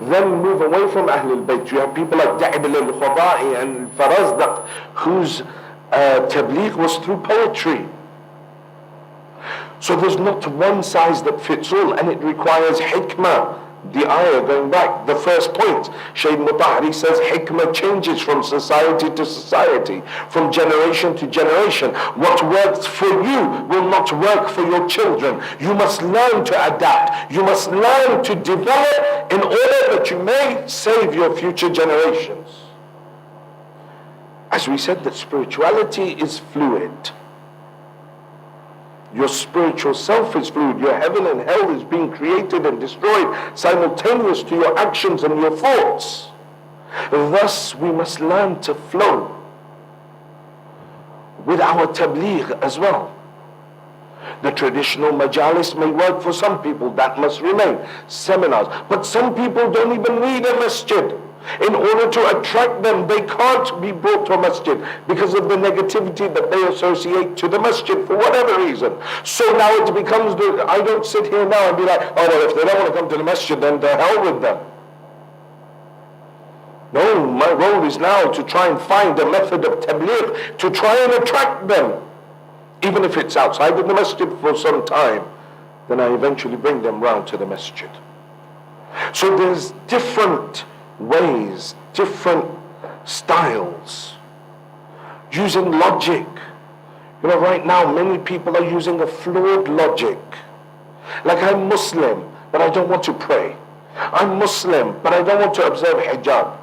Then move away from Ahl al-Bayt. You have people like Da'ib al-Khada'i and Farazdaq, whose tabligh was through poetry. So there's not one size that fits all, and it requires hikmah. The ayah, going back, the first point, Shaykh Mutahari says hikmah changes from society to society, from generation to generation. What works for you will not work for your children. You must learn to adapt. You must learn to develop in order that you may save your future generations. As we said, that spirituality is fluid. Your spiritual self is fluid. Your heaven and hell is being created and destroyed simultaneous to your actions and your thoughts. Thus, we must learn to flow with our tabligh as well. The traditional majalis may work for some people. That must remain. Seminars. But some people don't even need a masjid. In order to attract them, they can't be brought to a masjid because of the negativity that they associate to the masjid for whatever reason. So now it becomes, I don't sit here now and be like, oh well, if they don't want to come to the masjid, then to hell with them. No, my role is now to try and find a method of tabligh to try and attract them. Even if it's outside of the masjid for some time, then I eventually bring them round to the masjid. So there's different ways, different styles, using logic. Right now many people are using a flawed logic. Like, I'm Muslim, but I don't want to pray. I'm Muslim, but I don't want to observe hijab.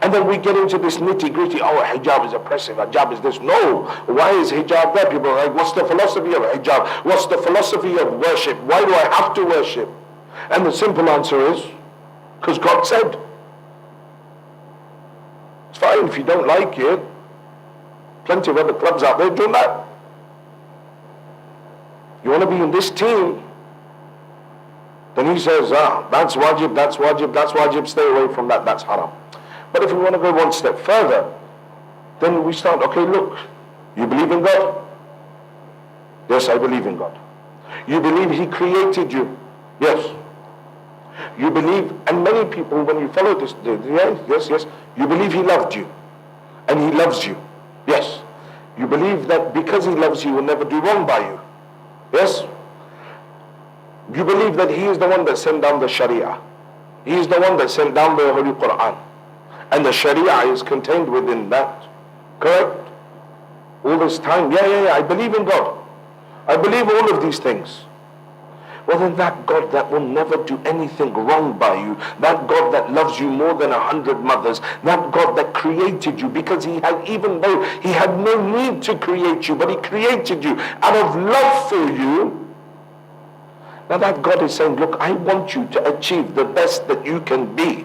And then we get into this nitty-gritty, oh, hijab is oppressive, hijab is this. No, why is hijab there? People are like, what's the philosophy of hijab? What's the philosophy of worship? Why do I have to worship? And the simple answer is, because God said. It's fine if you don't like it. Plenty of other clubs out there doing that. You want to be in this team, then he says, that's wajib, that's wajib, that's wajib, stay away from that, that's haram. But if we want to go one step further, then we start, okay, look, you believe in God? Yes, I believe in God. You believe He created you? Yes. You believe, and many people, when you follow this, yes, you believe He loved you, and He loves you. Yes. You believe that because He loves you, He will never do wrong by you. Yes. You believe that He is the one that sent down the Sharia. He is the one that sent down the Holy Quran. And the Sharia is contained within that. Correct? All this time, I believe in God. I believe all of these things. Well, then that God that will never do anything wrong by you, that God that loves you more than 100 mothers, that God that created you, because He had, even though He had no need to create you, but He created you out of love for you. Now that God is saying, look, I want you to achieve the best that you can be.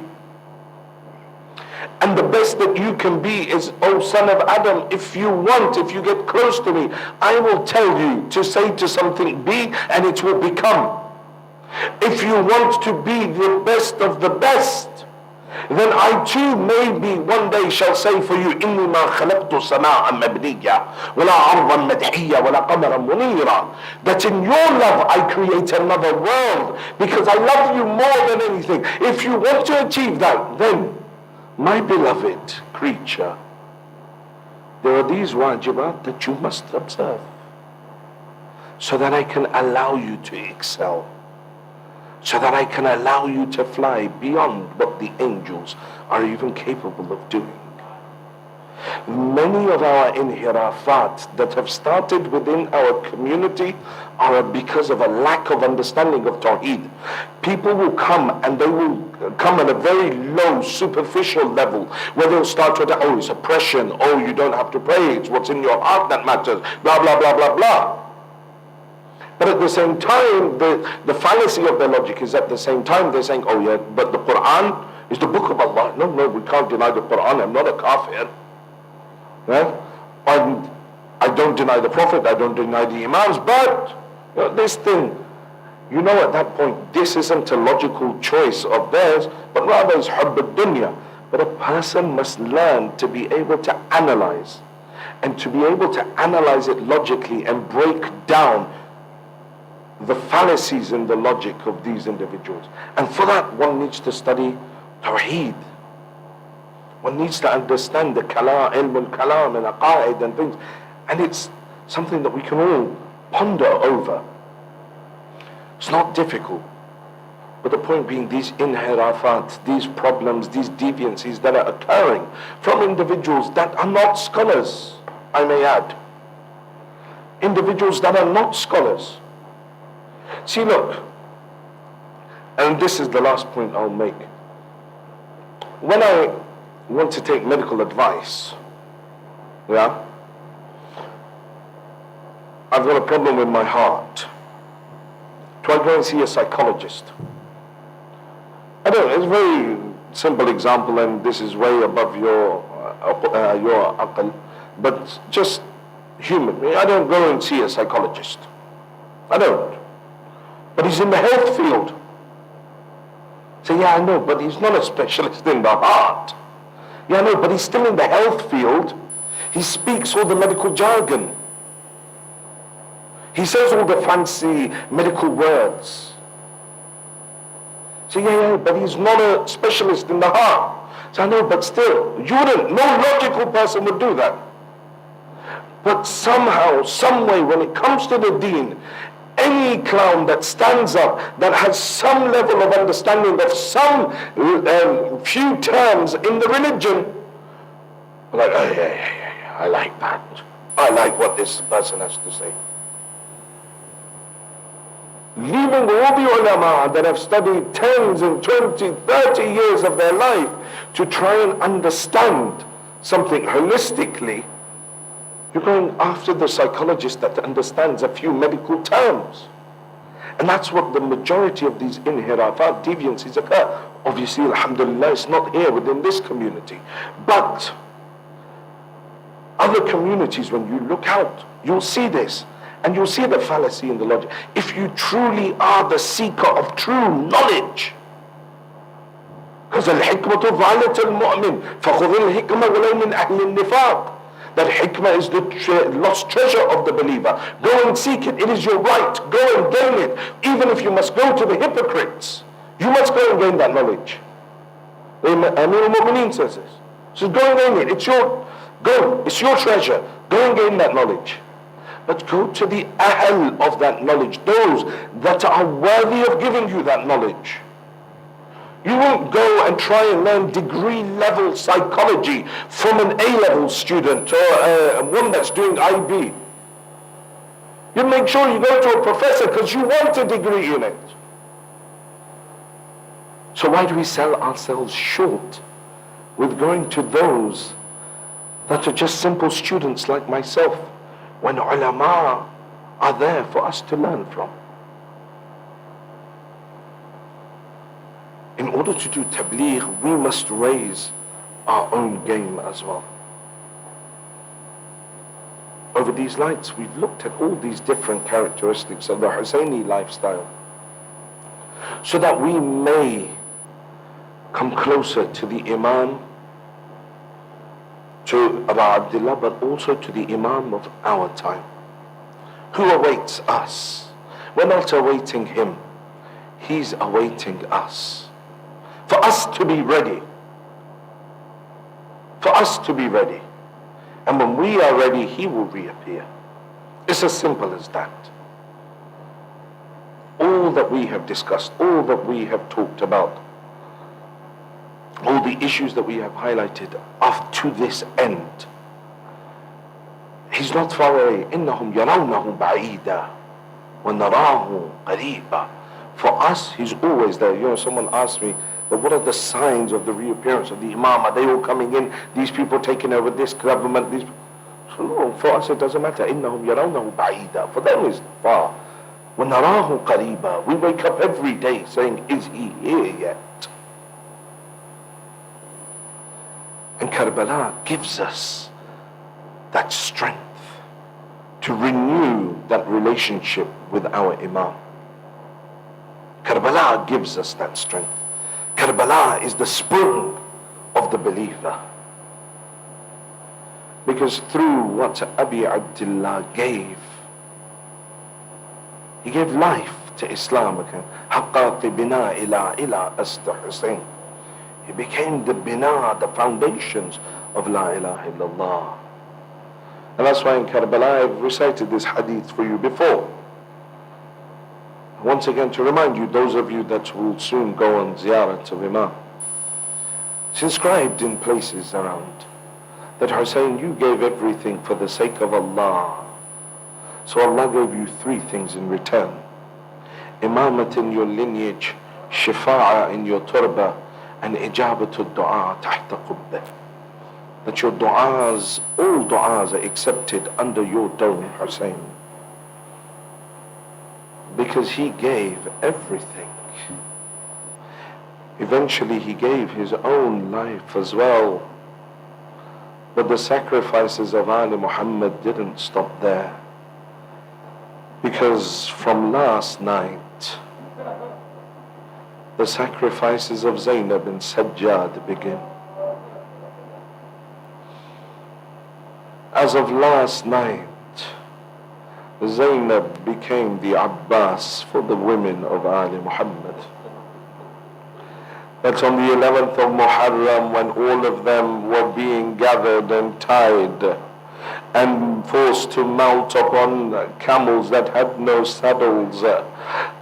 And the best that you can be is, oh son of Adam, if you get close to me, I will tell you to say to something, be, and it will become. If you want to be the best of the best, then I too maybe one day shall say for you, إِنِّي مَا خَلَقْتُ سَمَاءً مَبْنِيًّا وَلَا أَرْضًا مَدْحِيًّا وَلَا قَمَرًا مُنِيرًا. That in your love I create another world, because I love you more than anything. If you want to achieve that, then my beloved creature, there are these wajibat that you must observe so that I can allow you to excel. so that I can allow you to fly beyond what the angels are even capable of doing. Many of our inhirafat that have started within our community are because of a lack of understanding of Tawheed. People will come and they will come at a very low, superficial level where they'll start with, oh, it's oppression, oh, you don't have to pray, it's what's in your heart that matters, blah, blah, blah, blah, blah. But at the same time, the fallacy of their logic is at the same time they're saying, oh yeah, but the Quran is the book of Allah. No, we can't deny the Quran, I'm not a kafir. Right? And I don't deny the Prophet, I don't deny the Imams, but this thing, at that point, this isn't a logical choice of theirs, but rather is hubb ad-dunya. But a person must learn to be able to analyze, and to be able to analyze it logically and break down the fallacies in the logic of these individuals. And for that, one needs to study Tawheed. One needs to understand the kalam, ilm al-kalam and aqaid and things. And it's something that we can all ponder over. It's not difficult. But the point being, these inhirafat, these problems, these deviancies that are occurring from individuals that are not scholars, I may add. Individuals that are not scholars. See, look, and this is the last point I'll make. When I want to take medical advice, I've got a problem with my heart. Do I go and see a psychologist? I don't know, it's a very simple example, and this is way above your aql, but just human. I don't go and see a psychologist. I don't. But he's in the health field. So yeah, I know, but he's not a specialist in the heart. Yeah, I know, but he's still in the health field. He speaks all the medical jargon. He says all the fancy medical words. So yeah, but he's not a specialist in the heart. So I know, but still, you wouldn't, no logical person would do that. But somehow, some way, when it comes to the deen, any clown that stands up, that has some level of understanding of some few terms in the religion, like, oh, yeah, I like that. I like what this person has to say. Leaving all the ulama that have studied 10 and 20, 30 years of their life to try and understand something holistically, you're going after the psychologist that understands a few medical terms. And that's what the majority of these inhirafat, deviancies occur. Obviously, alhamdulillah, it's not here within this community. But other communities, when you look out, you'll see this. And you'll see the fallacy in the logic. If you truly are the seeker of true knowledge, because al-hikmatu dhalat al-mu'min, فَخُذِ الْحِكْمَ وَلَوْ مِنْ أَهْلِ النِّفَاقِ. That hikmah is the lost treasure of the believer. Go and seek it. It is your right. Go and gain it. Even if you must go to the hypocrites, you must go and gain that knowledge. Amir al-Mu'mineen says this. So go and gain it. It's your treasure. Go and gain that knowledge. But go to the ahl of that knowledge, those that are worthy of giving you that knowledge. You won't go and try and learn degree level psychology from an A-level student or one that's doing IB. You make sure you go to a professor because you want a degree in it. So why do we sell ourselves short with going to those that are just simple students like myself, when ulama are there for us to learn from? In order to do tabligh, we must raise our own game as well. Over these nights, we've looked at all these different characteristics of the Husseini lifestyle, so that we may come closer to the Imam, to Abu Abdullah, but also to the Imam of our time, who awaits us. We're not awaiting him, he's awaiting us. For us to be ready. For us to be ready. And when we are ready, he will reappear. It's as simple as that. All all that we have discussed, all that we have talked about, all the issues that we have highlighted up to this end, He's not far away. إِنَّهُمْ يَرَوْنَهُ بَعِيدًا وَنَرَاهُ قَرِيبًا. For us, He's always there. You know, someone asked me, what are the signs of the reappearance of the Imam? Are they all coming in? These people taking over this government? These... So no, for us it doesn't matter. إِنَّهُمْ يَرَوْنَهُ بَعِيدًا. For them it's far. وَنَرَاهُ قَرِيبًا. We wake up every day saying, is He here yet? And Karbala gives us that strength to renew that relationship with our Imam. Karbala gives us that strength. Karbala is the spring of the believer. Because through what Abi Abdullah gave, he gave life to Islam again. حَقَّاتِ بِنَا إِلَىٰ أَسْتَ حُسَيْنِ. He became the bina, the foundations of La ilaha illallah. And that's why in Karbala I've recited this hadith for you before. Once again to remind you, those of you that will soon go on ziyarat of Imam. It's inscribed in places around that Hussein, you gave everything for the sake of Allah. So Allah gave you three things in return. Imamat in your lineage, shifa'a in your turba, and ijabatul du'a tahta qubbah. That your du'as, all du'as are accepted under your dome, Hussein. Because he gave everything. Eventually he gave his own life as well. But the sacrifices of Ali Muhammad didn't stop there. Because from last night, the sacrifices of Zainab and Sajjad begin. As of last night, Zainab became the Abbas for the women of Ali Muhammad. That on the 11th of Muharram, when all of them were being gathered and tied and forced to mount upon camels that had no saddles,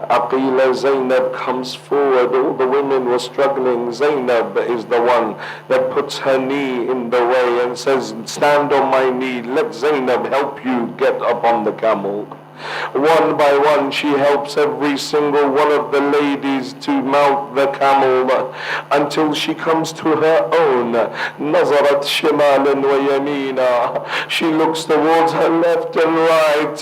Aqila Zainab comes forward. All the women were struggling. Zainab is the one that puts her knee in the way and says, stand on my knee, let Zainab help you get upon the camel. One by one she helps every single one of the ladies to mount the camel until she comes to her own. Nazarat shimalan wa yamina. She looks towards her left and right.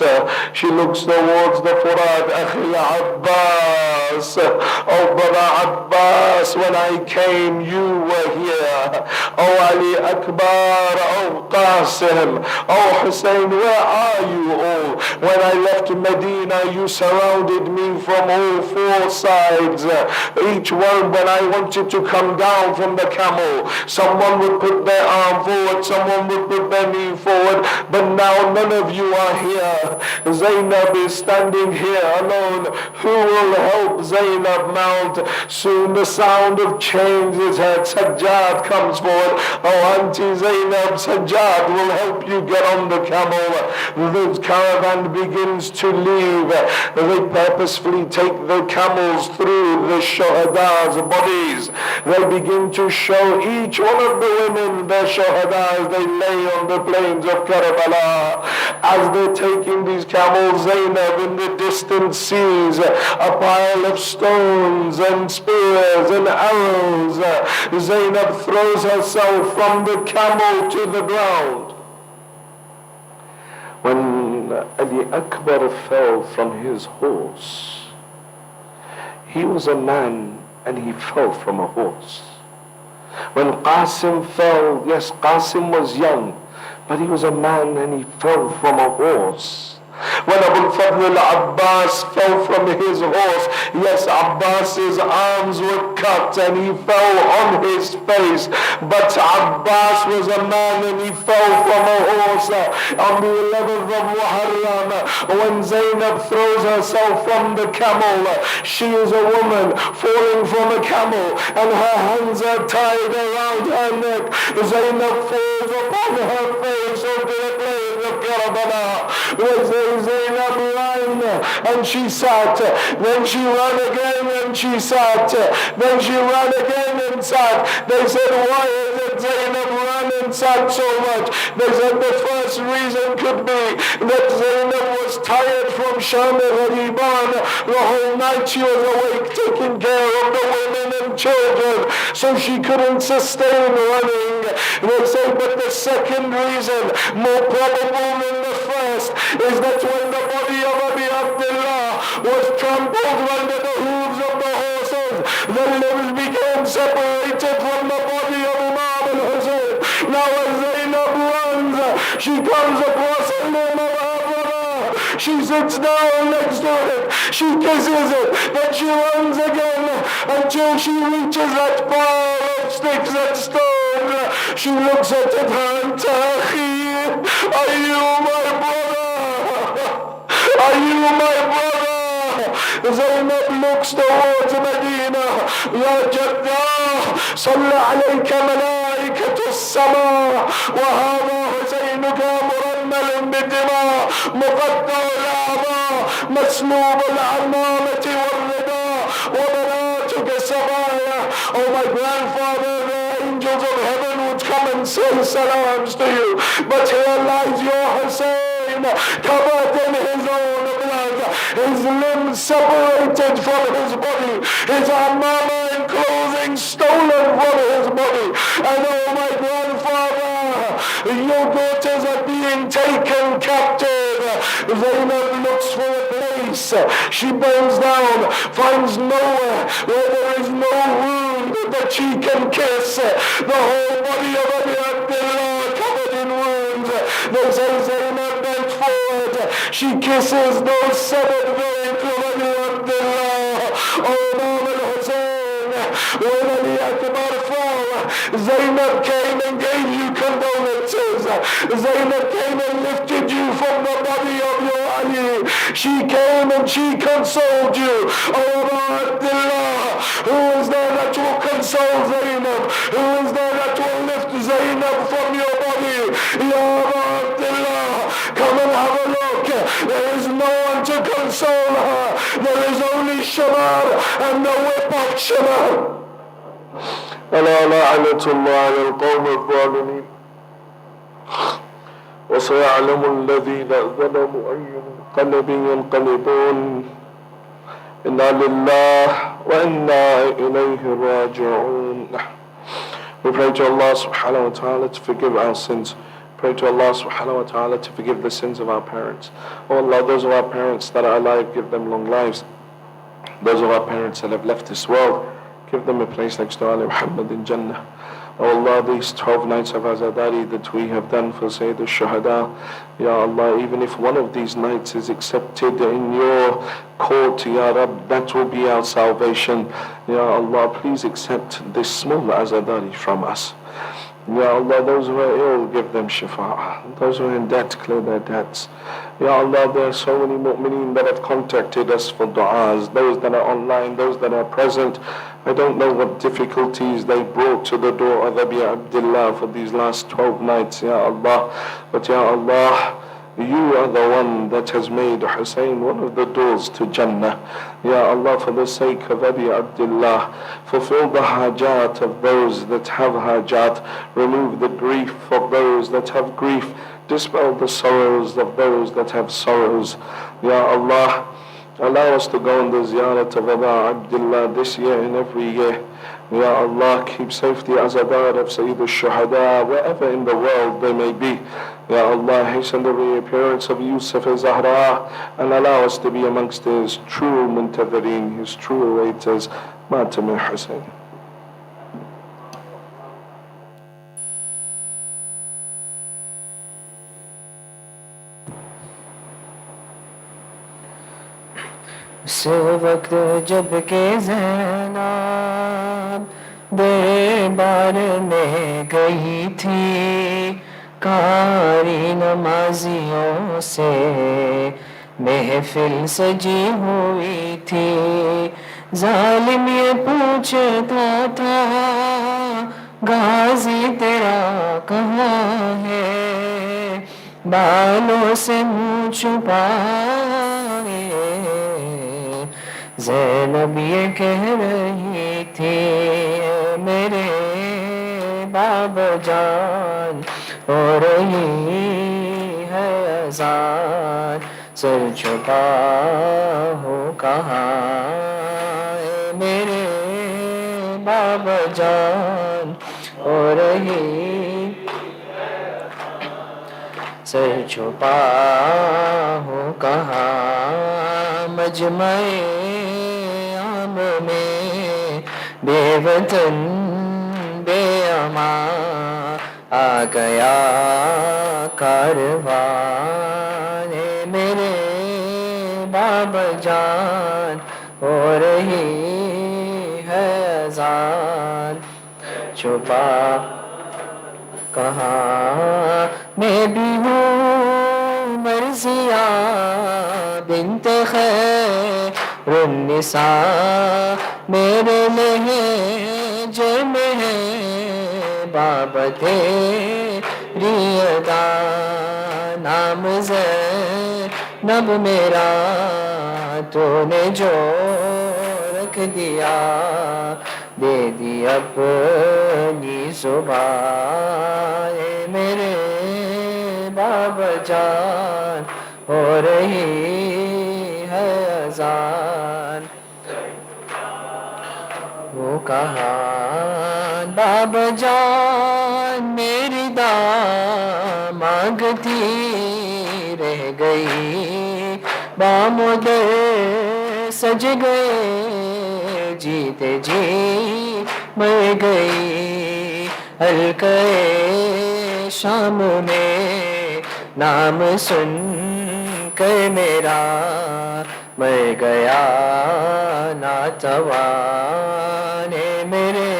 She looks towards the Furad. Akhi Abbas. Oh brother Abbas, when I came you were here. Oh Ali Akbar. Oh Qasim. Oh Hussein, where are you all? When I left Medina, you surrounded me from all four sides. Each one, when I wanted to come down from the camel, someone would put their arm forward, someone would put their knee forward, but now none of you are here. Zainab is standing here alone. Who will help Zainab mount? Soon the sound of chains is heard. Sajjad comes forward. Oh, Auntie Zainab, Sajjad will help you get on the camel. The caravan begins to leave. They purposefully take the camels through the shuhada's bodies. They begin to show each one of the women their shuhada as they lay on the plains of Karbala. As they're taking these camels, Zainab in the distance sees a pile of stones and spears and arrows. Zainab throws herself from the camel to the ground. When Ali Akbar fell from his horse, he was a man and he fell from a horse. When Qasim fell, yes, Qasim was young, but he was a man and he fell from a horse. When Abu Fadl al-Abbas fell from his horse, yes, Abbas's arms were cut and he fell on his face. But Abbas was a man and he fell from a horse. On the 11th of Muharram, when Zainab throws herself from the camel, she is a woman falling from a camel and her hands are tied around her neck. Zainab falls upon her face over the plains of Karbala. When Zainab ran and she sat, then she ran again and she sat, then she ran again and sat. They said, why is it Zainab ran and sat so much? They said the first reason could be that Zainab was tired from Sham al-Ghariban. The whole night she was awake taking care of the women and children, so she couldn't sustain running. They say, but the second reason, more probable than the first, is that when the body of Abi Abdullah was trampled under the hooves of the horses, the limbs became separated from the body of Imam al-Hussein. Now as Zainab runs, she comes across a limb of her brother. She sits down next to it. She kisses it. Then she runs again until she reaches that pile of sticks and stones. She looks at it and says, are you my brother? Are you my brother? Zainab looks towards Medina. Ya Jaddah, Salla alayka malaikatu as-sama, wa hadha Husaynuka murammal bidima, muqatta al-a'ma, maslub al-'amamati wal-rida, wa banatuka sabaya. Oh my grandfather, the angels of heaven would come and say salams to you. But here lies your Hussein, covered in his own blood, his limbs separated from his body, his amama and clothing stolen from his body. And oh my grandfather, your daughters are being taken captive. Zainab looks for a place. She bends down, finds nowhere where there is no wound that she can kiss. The whole body of Abi Abdullah covered in wounds. They say Zainab bent forward. She kisses those severed veins of Abi Abdullah. Oh, Imam al-Hussein, when Ali Akbar fell, Zainab came and gave you condolences. Zainab came and lifted you from the body of your Ali. She came and she consoled you. Oh, Abdullah, who is there that will console Zainab? Who is there that will lift Zainab from your body? Ya Abdullah, come and have a look. There is no one to console her. There is only Shamar and the whip of Shamar. ألا لعنة الله على القوم الظالمين وسيعلم الذين ظلموا أي منقلب ينقلبون إنا لله وإنا إليه راجعون. We pray to Allah subhanahu wa ta'ala to forgive our sins. Pray to Allah subhanahu wa ta'ala to forgive the sins of our parents. Oh Allah, those of our parents that are alive, give them long lives. Those of our parents that have left this world, give them a place next to Ali Muhammad in Jannah. Oh Allah, these 12 nights of Azadari that we have done for Sayyid al-Shuhada, Ya Allah, even if one of these nights is accepted in your court, Ya Rab, that will be our salvation. Ya Allah, please accept this small Azadari from us. Ya Allah, those who are ill, give them shifa. Those who are in debt, clear their debts. Ya Allah, there are so many mu'mineen that have contacted us for du'as, those that are online, those that are present. I don't know what difficulties they brought to the door of Abi Abdullah for these last 12 nights, Ya Allah. But Ya Allah, you are the one that has made Hussein one of the doors to Jannah. Ya Allah, for the sake of Abi Abdullah, fulfill the hajat of those that have hajat, remove the grief of those that have grief, dispel the sorrows of those that have sorrows. Ya Allah, allow us to go on the ziyarat of Abi Abdullah this year and every year. Ya Allah, keep safety azadar of Sayyid al-Shuhada wherever in the world they may be. Ya Allah, hasten the reappearance of Yusuf al-Zahra and allow us to be amongst his true muntadhirin, his true awaiters. Matam al-Hussein. उस वक्त जब के ज़ैनब दरबार में गई थी, कारी नमाजियों से महफिल सजी हुई थी। जालिम ये पूछता था, गाजी तेरा कहाँ है? بالوں سے منہ چھپائے زینب یہ کہہ رہی تھی میرے بابا جان ہو رہی ہے اذان سر چھپا ہو کہاں میرے بابا جان ہو رہی سر چھپا ہو کہاں مجمع عام میں بے وطن بے امان آ گیا کاروان میرے بابا جان ہو رہی ہے اذان چھپا کہاں میں بھی ہوں مرضیہ بنت خیر النساء میرے لہجے میں ہے بابا تیری ادا نام زینب میرا تو نے جو رکھ دیا دے دی اپنی زبان میرے بابا جان ہو رہی ہے اذان وہ کہاں بابا جان میری دعا مانگتی رہ گئی بامدر سج گئے جیتے جی مر گئی حلقہ شام میں نام سن کر میرا مر گیا ناتوان میرے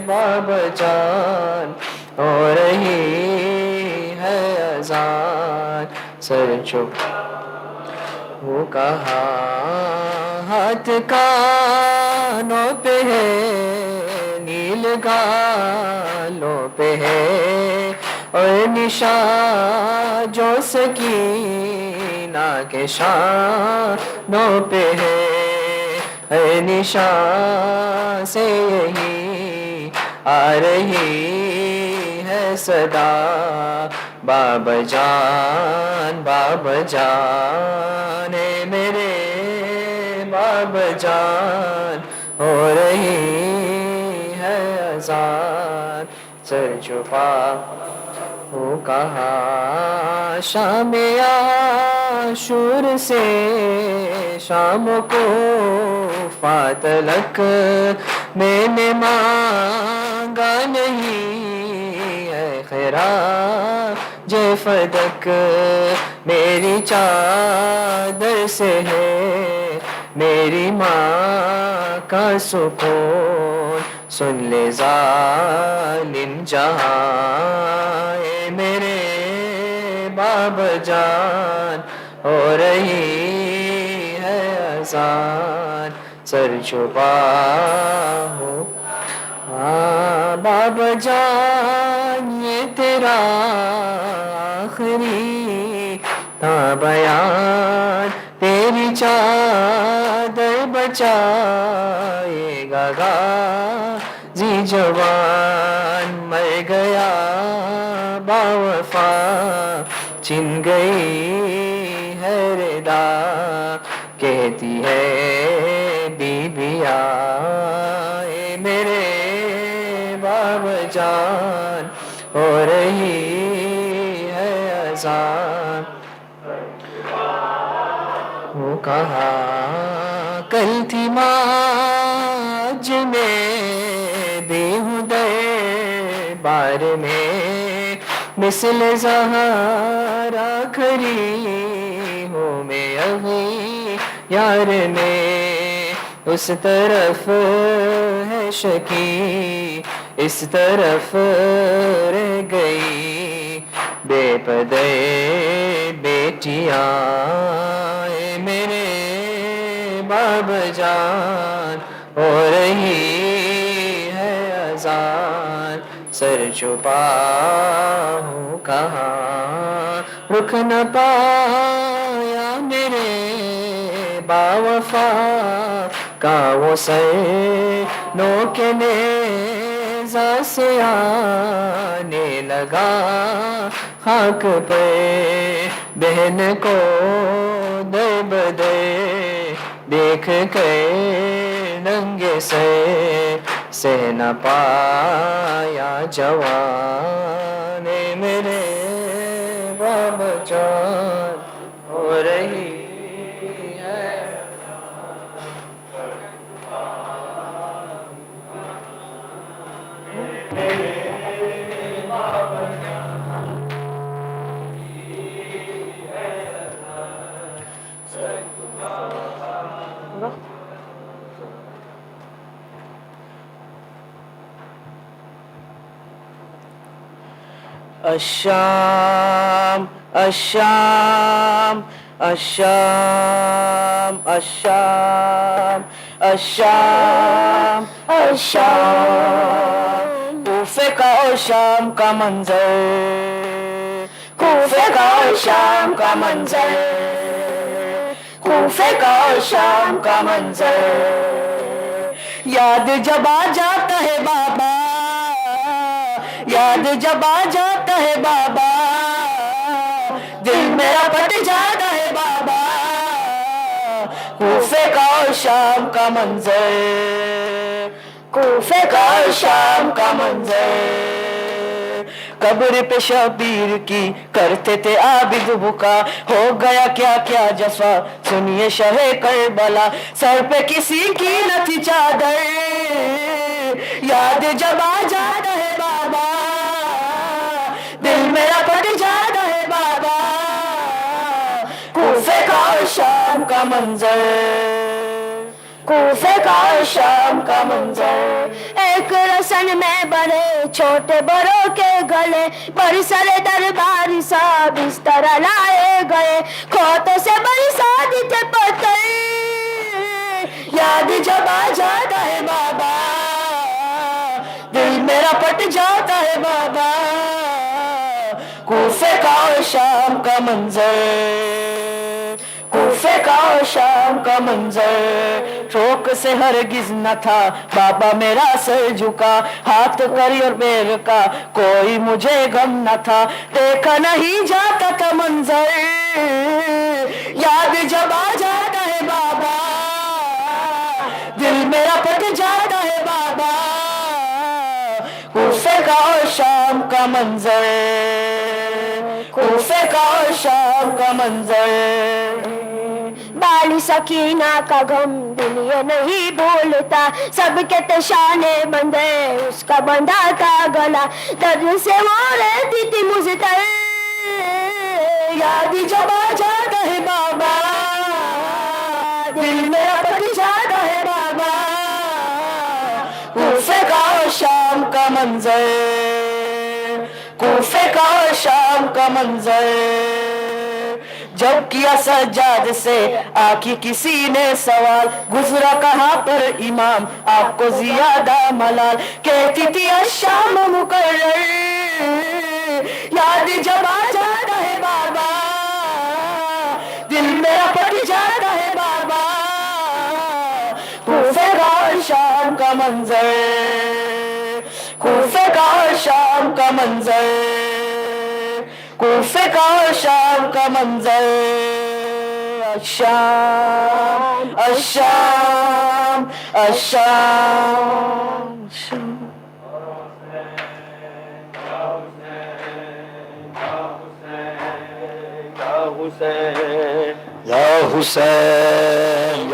بابا جان ہو رہی ہے اذان سر چپ وہ کہا ہاتھ کانوں پہ ہے نیل گالوں پہ ہے اور نشان جو سکینہ کے شانوں پہ ہے نشان سے یہی آ رہی ہے صدا بابا جان میرے بابا جان ہو رہی ہے اذان سر چھپا وہ کہا شام عاشور سے شام کو فاتلک میں نے مانگا نہیں ہے خراج فدک میری چادر سے ہے میری ماں کا سکون سن لے ظالم جہاں اے میرے بابا جان ہو رہی ہے اذان سر چھپا ہو بابا جان یہ تیرا آخری تھا بیان تیری چادر بچائے گا غازی جوان مر گیا باوفا چھن گئی ہے ردا کہتی ہے بی بیا اے میرے بابا جان ہو رہی ہے اذان وہ کہا کل تھی ماج میں بیہودے بار میں مثل زہرا کھری ہوں میں ابھی یار میں اس طرف ہے شکی اس طرف رہ گئی بے پدے بیٹیاں اے میرے بابا جان ہو رہی ہے اذان سر چھپا ہوں کہاں، رخ نہ پایا میرے باوفا کا وہ سر نوکے نیزہ سے آنے لگا خاک پہ بہن کو در بدر دیکھ کے ننگے سے نہ پایا جوان میرے باب جان ہو رہی ہے۔ الشام الشام الشام الشام الشام الشام، کوفے کا اور شام کا منظر، کوفے کا اور شام کا منظر، کوفے کا اور شام کا منظر، یاد جب آ جاتا ہے بابا، یاد جب آ جاتا ہے بابا، دل میرا پھٹ جاتا ہے بابا، کوفے کا اور شام کا منظر، کوفے کا اور شام کا منظر، قبر پہ شبیر کی کرتے تھے عابد بکا، ہو گیا کیا کیا جفا سنیے شہ کربلا، سر پہ کسی کی نہ تھی چادر، یاد جب آ جاتا ہے بابا، دل میرا پھٹ جاتا ہے بابا، کوفے کا اور شام کا منظر، کوفے کا اور شام کا منظر، ایک رسن میں بڑے چھوٹے بڑوں کے گلے، بڑی سر درباری سا بستر لائے گئے، کھوتوں سے بڑی سادی تھے پتھر، یاد جب آ جاتا ہے بابا، دل میرا پٹ جاتا ہے بابا، کوفے کا اور شام کا منظر، کوفے کا اور شام کا منظر، شوق سے ہرگز نہ تھا بابا میرا سر جھکا، ہاتھ کری اور بیر کا کوئی مجھے غم نہ تھا، دیکھا نہیں جاتا تھا منظر، یاد جب آ جاتا ہے بابا، دل میرا پٹ جاتا ہے بابا، کوفے کا اور شام کا منظر، کوفے کا اور شام کا منظر، بالی سکینہ کا غم دل یہ نہیں بھولتا، سب کے تشانے بندے اس کا بندھا تھا گلا، درد سے وہ رہتی تھی مزتر، یاد جب آ جاتا ہے بابا، دل میرا پٹ جاتا ہے بابا، کوفے کا اور شام کا منظر، کوفے کا اور شام کا منظر، جب کیا سجاد سے آکی کسی نے سوال، گزرا کہاں پر امام آپ کو زیادہ ملال، کہتی تھی الشام مقرر، یاد جب آ جاتا ہے بابا، دل میرا پٹ جاتا ہے بابا، کوفے کا اور شام کا منظر، کوفے کا اور شام کا منظر، کوفے کا اور شام کا منظر، الشام الشام الشام، یا حسین یا حسین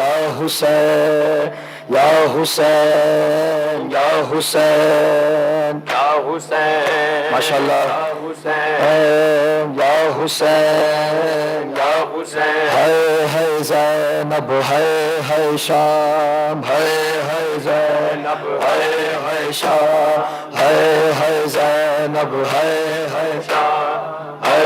یا حسین یا حسین یا حسین، ماشاء اللہ، یا حسین یا حسین، ہے زینب ہے شام، ہے زینب ہے شام، ہے زینب ہے شام، ہے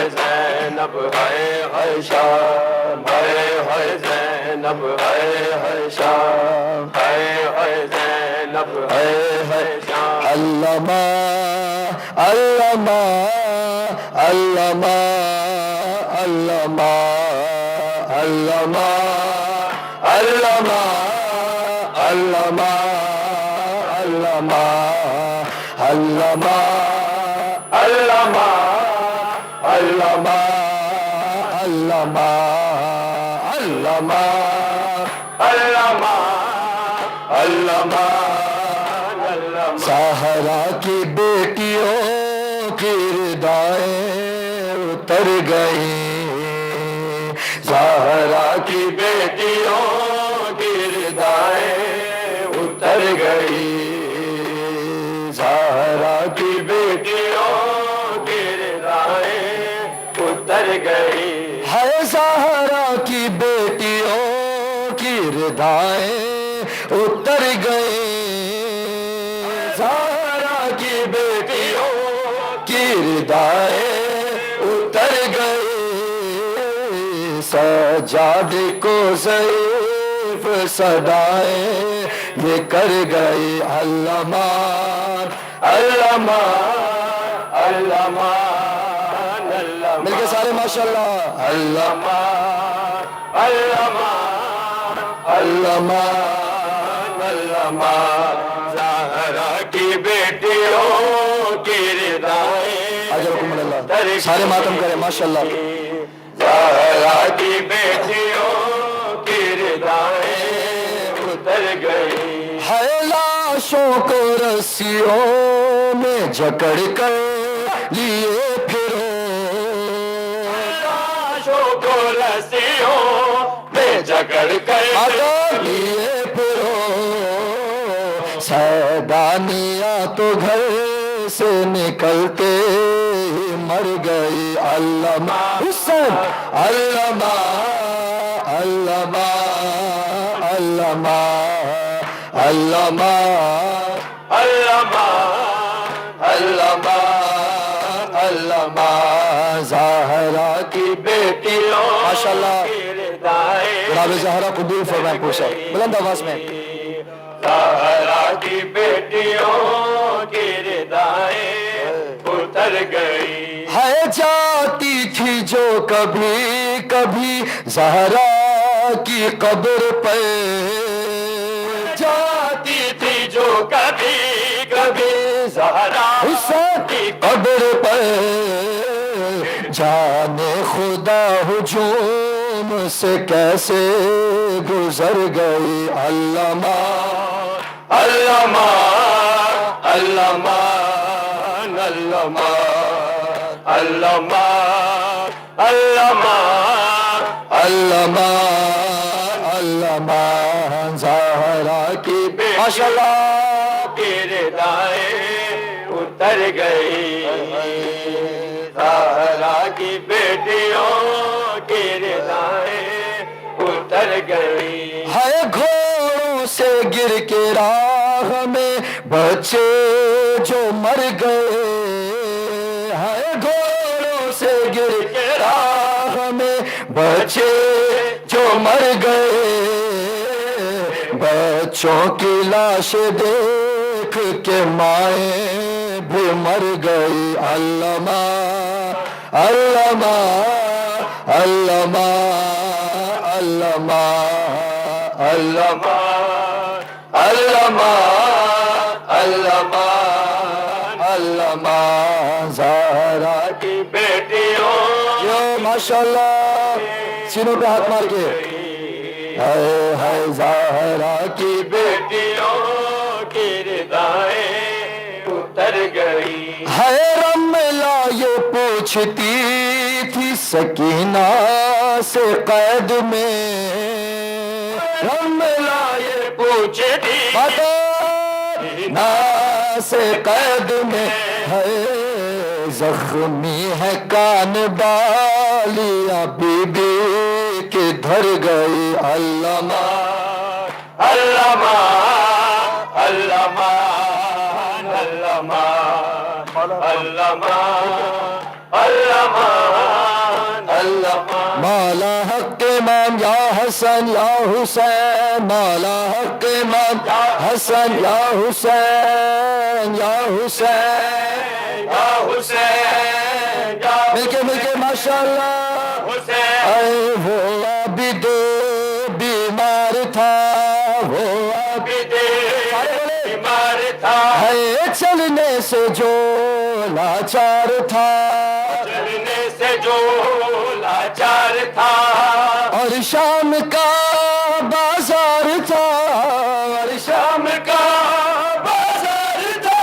زینب ہے شام، ہے زینب ہے شام، ہے زینب ہے شام، علامہ علامہ علامہ علامہ علامہ علامہ علامہ علامہ علامہ علامہ علامہ علامہ علامہ علامہ علامہ زہرا کی بیٹیوں کی ردائیں اتر گئی زہرا کی بیٹیوں کی ردائیں اتر گئی زہرا کی بیٹیوں کی ردائیں اتر گئی ہے زہرا کی بیٹیوں کی ردائیں اتر گئی زہرا کی بیٹیوں کی ردائیں اتر گئی سجاد کو ضعیف صدائیں یہ کر گئی علامہ علامہ علامہ مل کے سارے ماشاءاللہ علامہ علامہ علامہ علامہ زہرا کی بیٹیوں کی ردائیں اجرکم اللہ سارے ماتم کریں ماشاءاللہ زہرا کی بیٹیوں کی ردائیں اتر گئی ہے لاشوں کو رسیوں میں جکڑ کر لیے پھرو لاشوں کو رسیوں میں جکڑ کر لیے پھرو سیدانیاں تو گھر سے نکلتے مر گئی علامہ حسین علامہ علامہ علامہ علامہ علامہ علامہ علامہ زہرا کی بیٹیوں ماشاءاللہ جناب زہرا قبول فرمائیں پوچھا بلند آواز میں زہرا کی بیٹیوں کی ردائیں اتر گئی ہے جاتی تھی جو کبھی کبھی زہرا کی قبر پہ جاتی تھی جو کبھی کبھی زہرا کی قبر پہ جانے خدا ہجوم سے کیسے گزر گئی علامہ علامہ علامہ علامہ علامہ علامہ علامہ علامہ زہرا کی ماشاءاللہ کی ردائیں اتر گئی زہرا کی بیٹیوں کی ردائیں اتر گئی ہے گھوڑوں سے گر کے راہ میں بچے جو مر گئے ہے گھوڑوں سے گر کے راہ میں بچے جو مر گئے بچوں کی لاش دیکھ کے مائیں بھی مر گئی علامہ علامہ علامہ علامہ علامہ علامہ علامہ علامہ زہرا کی بیٹیوں یہ ماشاءاللہ سینوں پہ ہاتھ مار کے ہے زہرا کی بیٹیوں کی ردائیں اتر گئی ہے رملہ یہ پوچھتی تھی سکینہ سے قید میں رملہ یہ پوچھتی سکینہ سے قید میں ہے زخمی ہے کان بالیاں بی بی کے دھر گئی علامہ علامہ علامہ علامہ علامہ علامہ علامہ مولا حق امام یا حسن یا حسین مولا حق امام یا حسن یا حسین حسین یا حسین یا حسین یا مل کے ماشاءاللہ حسین اے وہ عابد بیمار تھا وہ عابد بیمار تھا ہے چلنے سے جو لاچار تھا چلنے سے جو لاچار تھا اور شام کا بازار تھا اور شام کا بازار تھا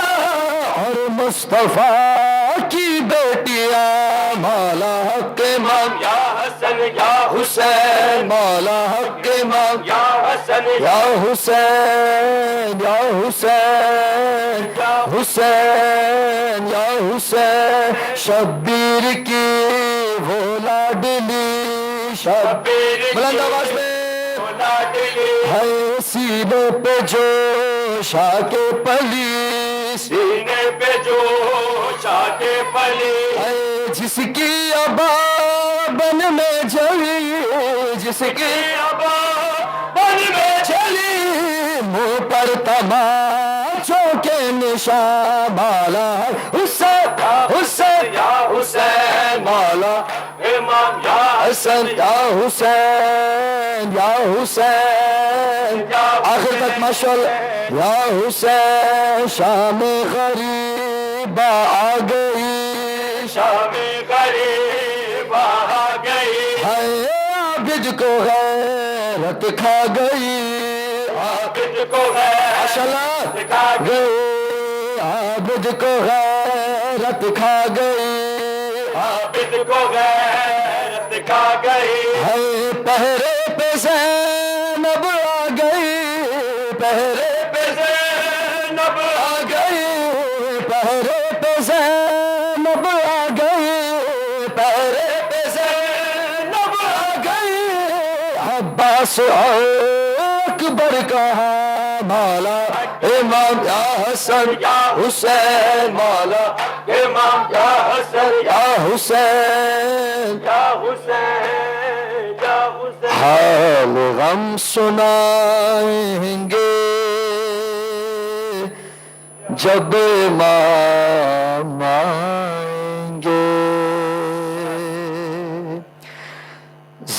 اور مصطفیٰ کی بیٹیاں مولا حق امام یا حسن یا حسین مولا حق امام یا حسن یا حسین یا حسین حسین یا حسین شبیر کی وہ لاڈلی شبیر کی بلند آواز میں لاڈلی ہے سینے پہ جو شاہ کے پلی سینے پہ جو چاہتے پلی ہے جس کی ابا بن میں جلی جس کی ابا بن میں چلی منہ پر تماچوں کے نشان مولا حسین حسین یا حسین مولا امام یا حسن یا حسین یا حسین آخر تک ماشاءاللہ یا حسین شام غریب آ گئی شام غریب آ گئی ہے عابد کو غیرت کھا گئی عابد کو غیر ماشاءاللہ دکھا گئی عابد کو غیرت کھا گئی عابد کو غیر دکھا گئی ہے پہرے پہ زینب آ گئی پہرے پہ زینب آ گئی پہرے پہ زینب آ گئی پہرے پہ زینب آ گئی عباس اکبر کہا مولا امام یا حسن یا حسین مولا امام یا حسن یا حسین یا حسین یا حسین حال غم سنائیں گے جب امام آئیں گے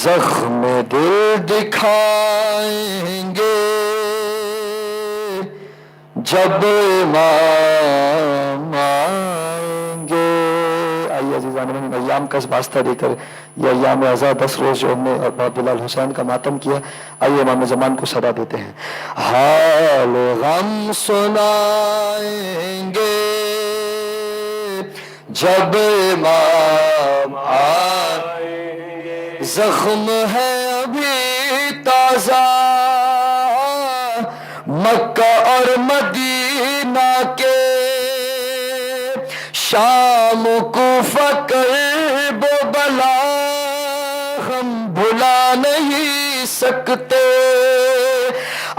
زخم دل دکھائیں گے جب امام آئیں گے آئیے عزیزان من ایام کا اس واسطہ دے کر یہ ایام ازا 10 روز جو ہم نے عبداللہ الحسین کا ماتم کیا آئیے امام زمان کو صدا دیتے ہیں حال غم سنائیں گے جب امام آئیں گے زخم ہے ابھی تازہ مکہ اور مدینہ کے شام کوفہ کرب و بلا ہم بھلا نہیں سکتے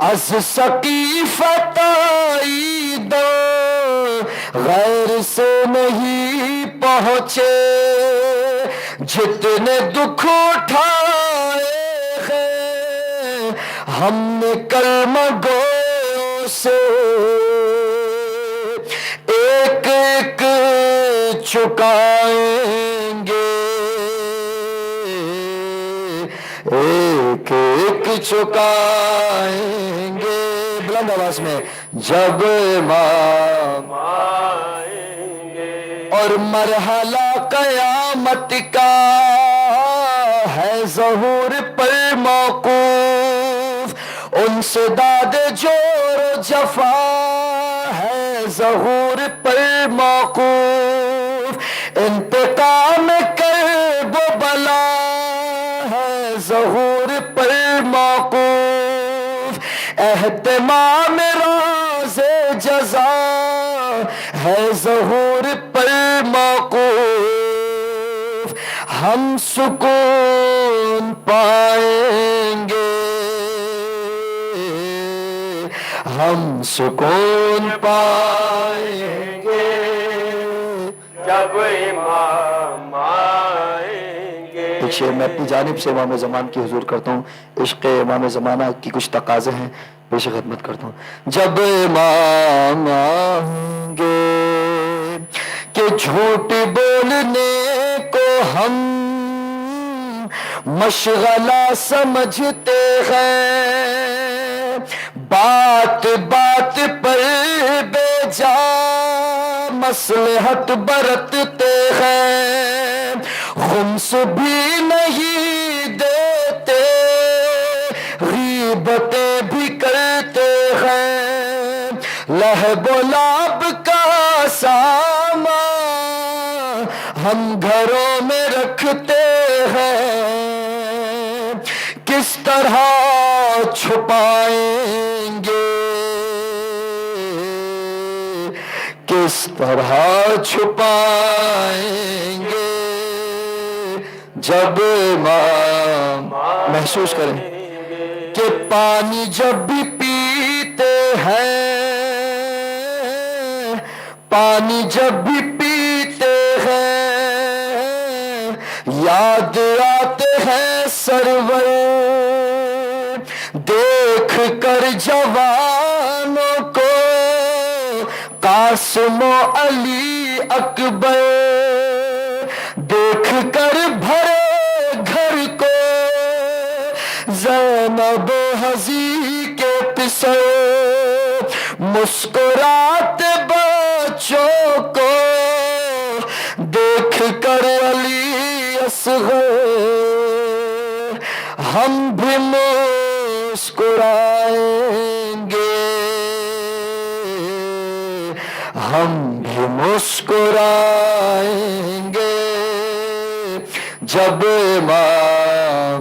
از سقیفہ تائید غیر سے نہیں پہنچے جتنے دکھ اٹھائے ہیں ہم نے کلمہ گویوں سے ایک ایک چکائیں گے ایک ایک چکائیں گے بلند آواز میں جب امام اور مرحلہ قیامت کا ہے ظہور پر موقوف ان سے داد جور و جفا ہے ظہور پر موقوف انتقام کرب و بلا ہے ظہور پر موقوف اہتمام راز جزا ہے ظہور پر موقوف ہم سکون پائیں گے ہم سکون پائیں گے جب امام آئیں گے. ایک شعر میں اپنی جانب سے امام زمان کی حضور کرتا ہوں. عشق امام زمانہ کی کچھ تقاضے ہیں، پیش خدمت کرتا ہوں. جب امام آئیں جھوٹ بولنے کو ہم مشغلہ سمجھتے ہیں، بات بات پر بے جا مصلحت برتتے ہیں، خمس بھی نہیں دیتے، غیبتیں بھی کرتے ہیں، لہب و لعب کا سامان ہم گھروں میں رکھتے ہیں، کس طرح چھپائیں گے، کس طرح چھپائیں گے، جب محسوس کریں کہ پانی جب بھی پیتے ہیں، پانی جب بھی پیتے ہیں، یاد آتے ہیں سرور، دیکھ کر جوانوں کو قاسم و علی اکبر، دیکھ کر بھرے گھر کو زینب و حضی کے پسر، مسکراتے بچوں کو دیکھ کر علی اصغر، ہم بھی مسکرائیں گے، ہم بھی مسکرائیں گے، جب امام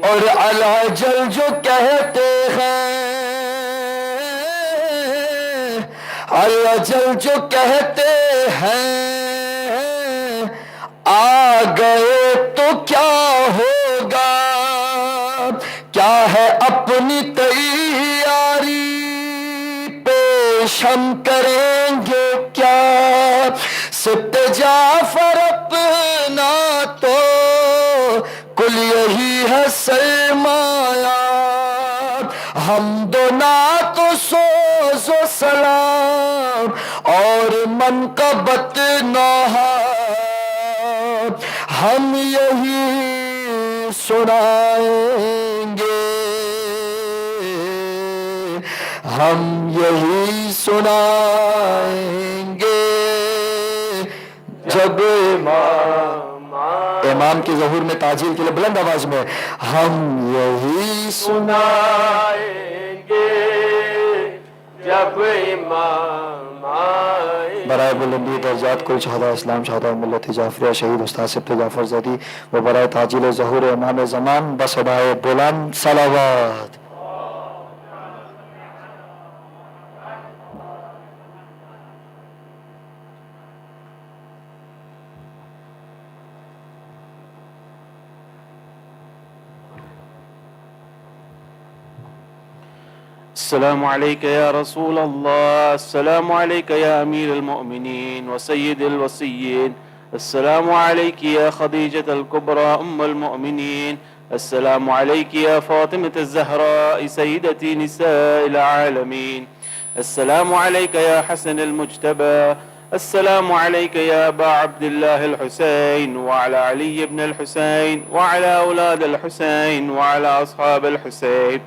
اور العجل جو کہتے ہیں، العجل جو کہتے ہیں، آ گئے تو کیا ہوگا، کیا ہے اپنی تیاری پیش ہم کریں گے کیا، سبت جعفر اپنا تو کل یہی ہے سرمایہ، حمد و نعت و سوز و سلام اور منقبت نوحہ ہم یہی سنائیں گے، ہم یہی سنائیں گے، جب امام کی ظہور میں تعجیل کے لیے بلند آواز میں ہم یہی سنائیں گے، جب امام آئیں، برائے بلندی درجات کل شہداء اسلام، شہداء ملت جعفریہ، شہید استاد سبت جعفر زیدی و برائے تعجیل ظہور امام زمان بصدائے بلند صلوات۔ السلام عليك يا رسول الله، السلام عليك يا أمير المؤمنين وسيد الوصيين، السلام عليك يا خديجة الكبرى أم المؤمنين، السلام عليك يا فاطمة الزهراء سيدة نساء العالمين، السلام عليك يا حسن المجتبى، السلام عليك يا أبا عبد الله الحسين وعلى علي بن الحسين وعلى أولاد الحسين وعلى أصحاب الحسين،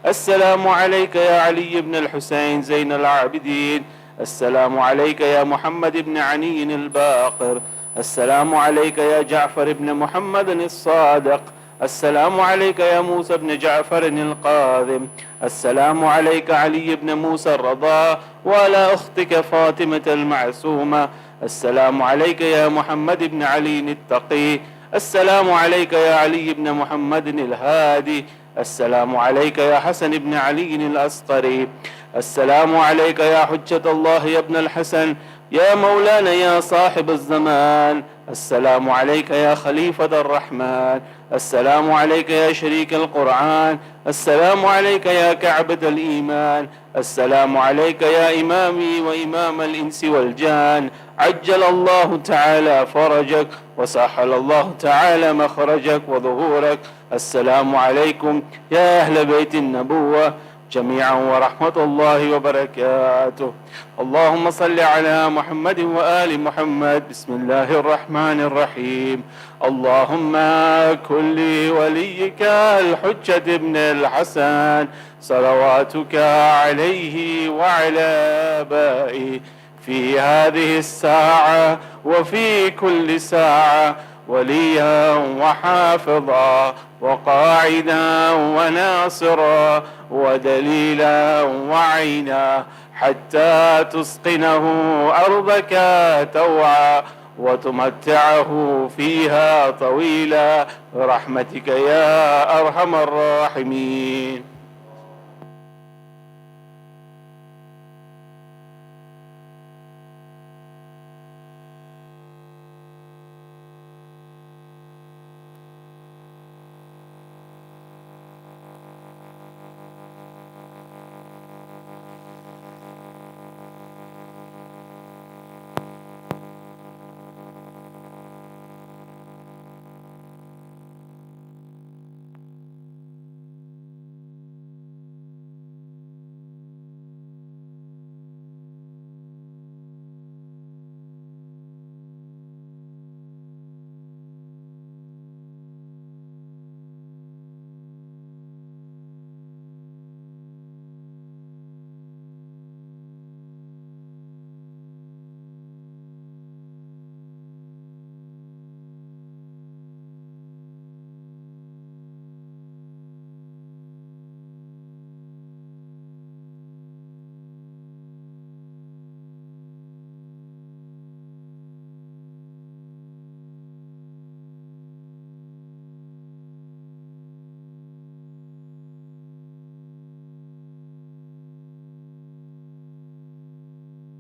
السلام عليك يا علي بن الحسين زين العابدين، السلام عليك يا محمد بن علي الباقر، السلام عليك يا جعفر بن محمد الصادق، السلام عليك يا موسى بن جعفر القاذم، السلام عليك علي بن موسى الرضا وعلى أختك فاطمة المعصومة، السلام عليك يا محمد بن علي التقي، السلام عليك يا علي بن محمد الهادي، السلام عليك يا حسن بن علي الأسقري، السلام عليك يا حجة الله يا ابن الحسن، يا مولانا يا صاحب الزمان، السلام عليك يا خليفة الرحمن، السلام عليك يا شريك القرآن، السلام عليك يا كعبة الإيمان، السلام عليك يا إمامي وإمام الإنس والجان، عجل الله تعالى فرجك وسهل الله تعالى مخرجك وظهورك، السلام عليكم يا أهل بيت النبوة جميعا ورحمة الله وبركاته. اللهم صل على محمد وآل محمد. بسم الله الرحمن الرحيم. اللهم كن لوليك الحجة ابن الحسن صلواتك عليه وعلى آبائه في هذه الساعة وفي كل ساعة وليا وحافظا وقاعدا وناصرا ودليلا وعينا حتى تسقنه أرضك توعا وتمتعه فيها طويلا برحمتك يا أرحم الراحمين.